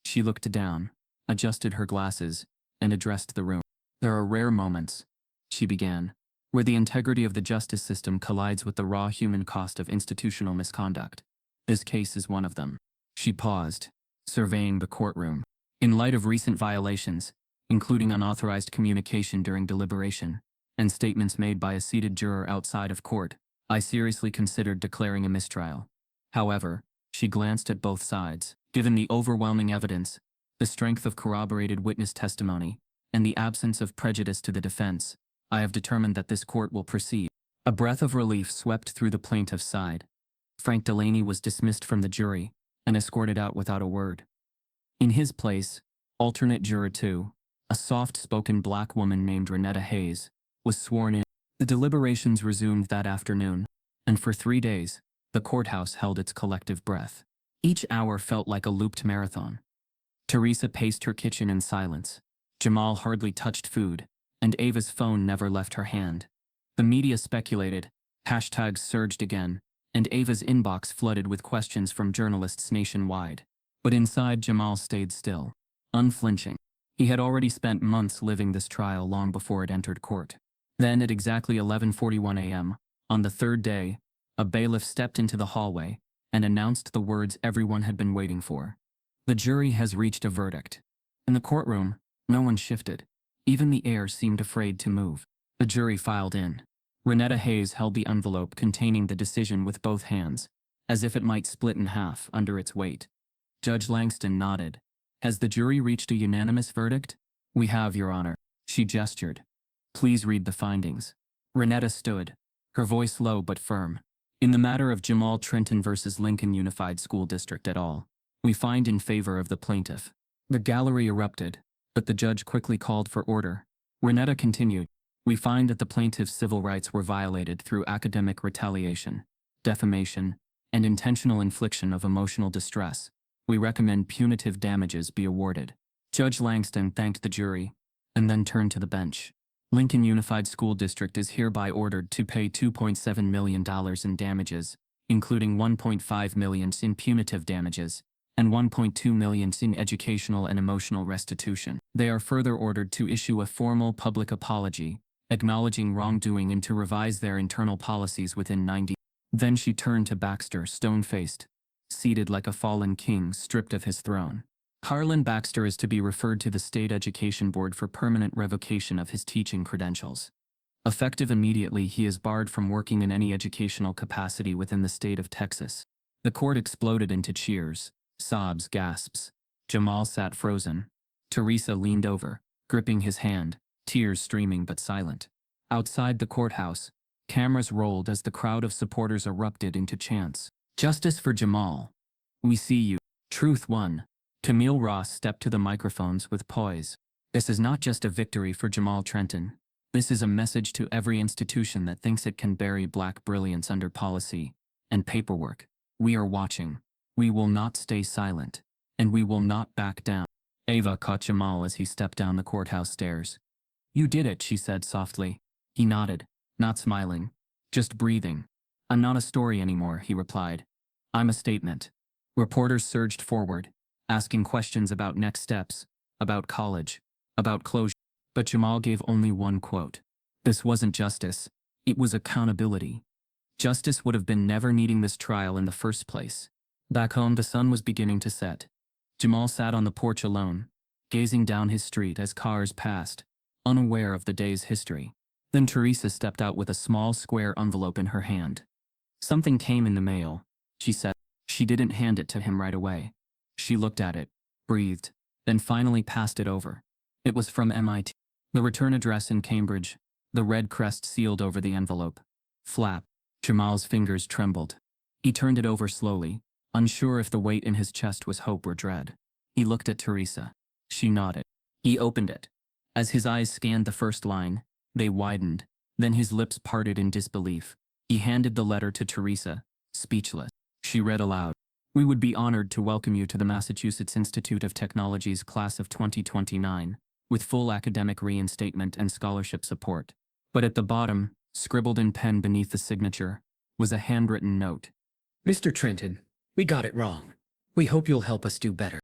She looked down, adjusted her glasses, and addressed the room. There are rare moments, she began, where the integrity of the justice system collides with the raw human cost of institutional misconduct. This case is one of them. She paused, surveying the courtroom. In light of recent violations, including unauthorized communication during deliberation, and statements made by a seated juror outside of court, I seriously considered declaring a mistrial. However, she glanced at both sides. Given the overwhelming evidence, the strength of corroborated witness testimony, and the absence of prejudice to the defense, I have determined that this court will proceed. A breath of relief swept through the plaintiff's side. Frank Delaney was dismissed from the jury and escorted out without a word. In his place, alternate juror 2, a soft-spoken black woman named Renetta Hayes, was sworn in. The deliberations resumed that afternoon, and for 3 days, the courthouse held its collective breath. Each hour felt like a looped marathon. Teresa paced her kitchen in silence. Jamal hardly touched food, and Ava's phone never left her hand. The media speculated, Hashtags surged again, and Ava's inbox flooded with questions from journalists nationwide. But inside, Jamal stayed still, unflinching. He had already spent months living this trial long before it entered court. Then, at exactly 11:41 a.m., on the third day, a bailiff stepped into the hallway and announced the words everyone had been waiting for. The jury has reached a verdict. In the courtroom, no one shifted. Even the air seemed afraid to move. The jury filed in. Renetta Hayes held the envelope containing the decision with both hands, as if it might split in half under its weight. Judge Langston nodded. Has the jury reached a unanimous verdict? We have, Your Honor. She gestured. Please read the findings. Renetta stood, her voice low but firm. In the matter of Jamal Trenton versus Lincoln Unified School District et al., we find in favor of the plaintiff. The gallery erupted, but the judge quickly called for order. Renetta continued. We find that the plaintiff's civil rights were violated through academic retaliation, defamation, and intentional infliction of emotional distress. We recommend punitive damages be awarded. Judge Langston thanked the jury, and then turned to the bench. Lincoln Unified School District is hereby ordered to pay $2.7 million in damages, including $1.5 million in punitive damages, and $1.2 million in educational and emotional restitution. They are further ordered to issue a formal public apology, acknowledging wrongdoing and to revise their internal policies within 90. Then she turned to Baxter, stone-faced, seated like a fallen king stripped of his throne. Harlan Baxter is to be referred to the State Education Board for permanent revocation of his teaching credentials. Effective immediately, he is barred from working in any educational capacity within the state of Texas. The court exploded into cheers, sobs, gasps. Jamal sat frozen. Teresa leaned over, gripping his hand, tears streaming but silent. Outside the courthouse, cameras rolled as the crowd of supporters erupted into chants. Justice for Jamal. We see you. Truth won. Camille Ross stepped to the microphones with poise. This is not just a victory for Jamal Trenton. This is a message to every institution that thinks it can bury black brilliance under policy and paperwork. We are watching. We will not stay silent. And we will not back down. Ava caught Jamal as he stepped down the courthouse stairs. You did it, she said softly. He nodded, not smiling, just breathing. I'm not a story anymore, he replied. I'm a statement. Reporters surged forward, asking questions about next steps, about college, about closure. But Jamal gave only one quote. This wasn't justice. It was accountability. Justice would have been never needing this trial in the first place. Back home, the sun was beginning to set. Jamal sat on the porch alone, gazing down his street as cars passed, unaware of the day's history. Then Teresa stepped out with a small square envelope in her hand. Something came in the mail, she said. She didn't hand it to him right away. She looked at it, breathed, then finally passed it over. It was from MIT. The return address in Cambridge, the red crest sealed over the envelope. Flap. Jamal's fingers trembled. He turned it over slowly, unsure if the weight in his chest was hope or dread. He looked at Teresa. She nodded. He opened it. As his eyes scanned the first line, they widened, then his lips parted in disbelief. He handed the letter to Teresa, speechless. She read aloud. We would be honored to welcome you to the Massachusetts Institute of Technology's class of 2029, with full academic reinstatement and scholarship support. But at the bottom, scribbled in pen beneath the signature, was a handwritten note. Mr. Trenton, we got it wrong. We hope you'll help us do better.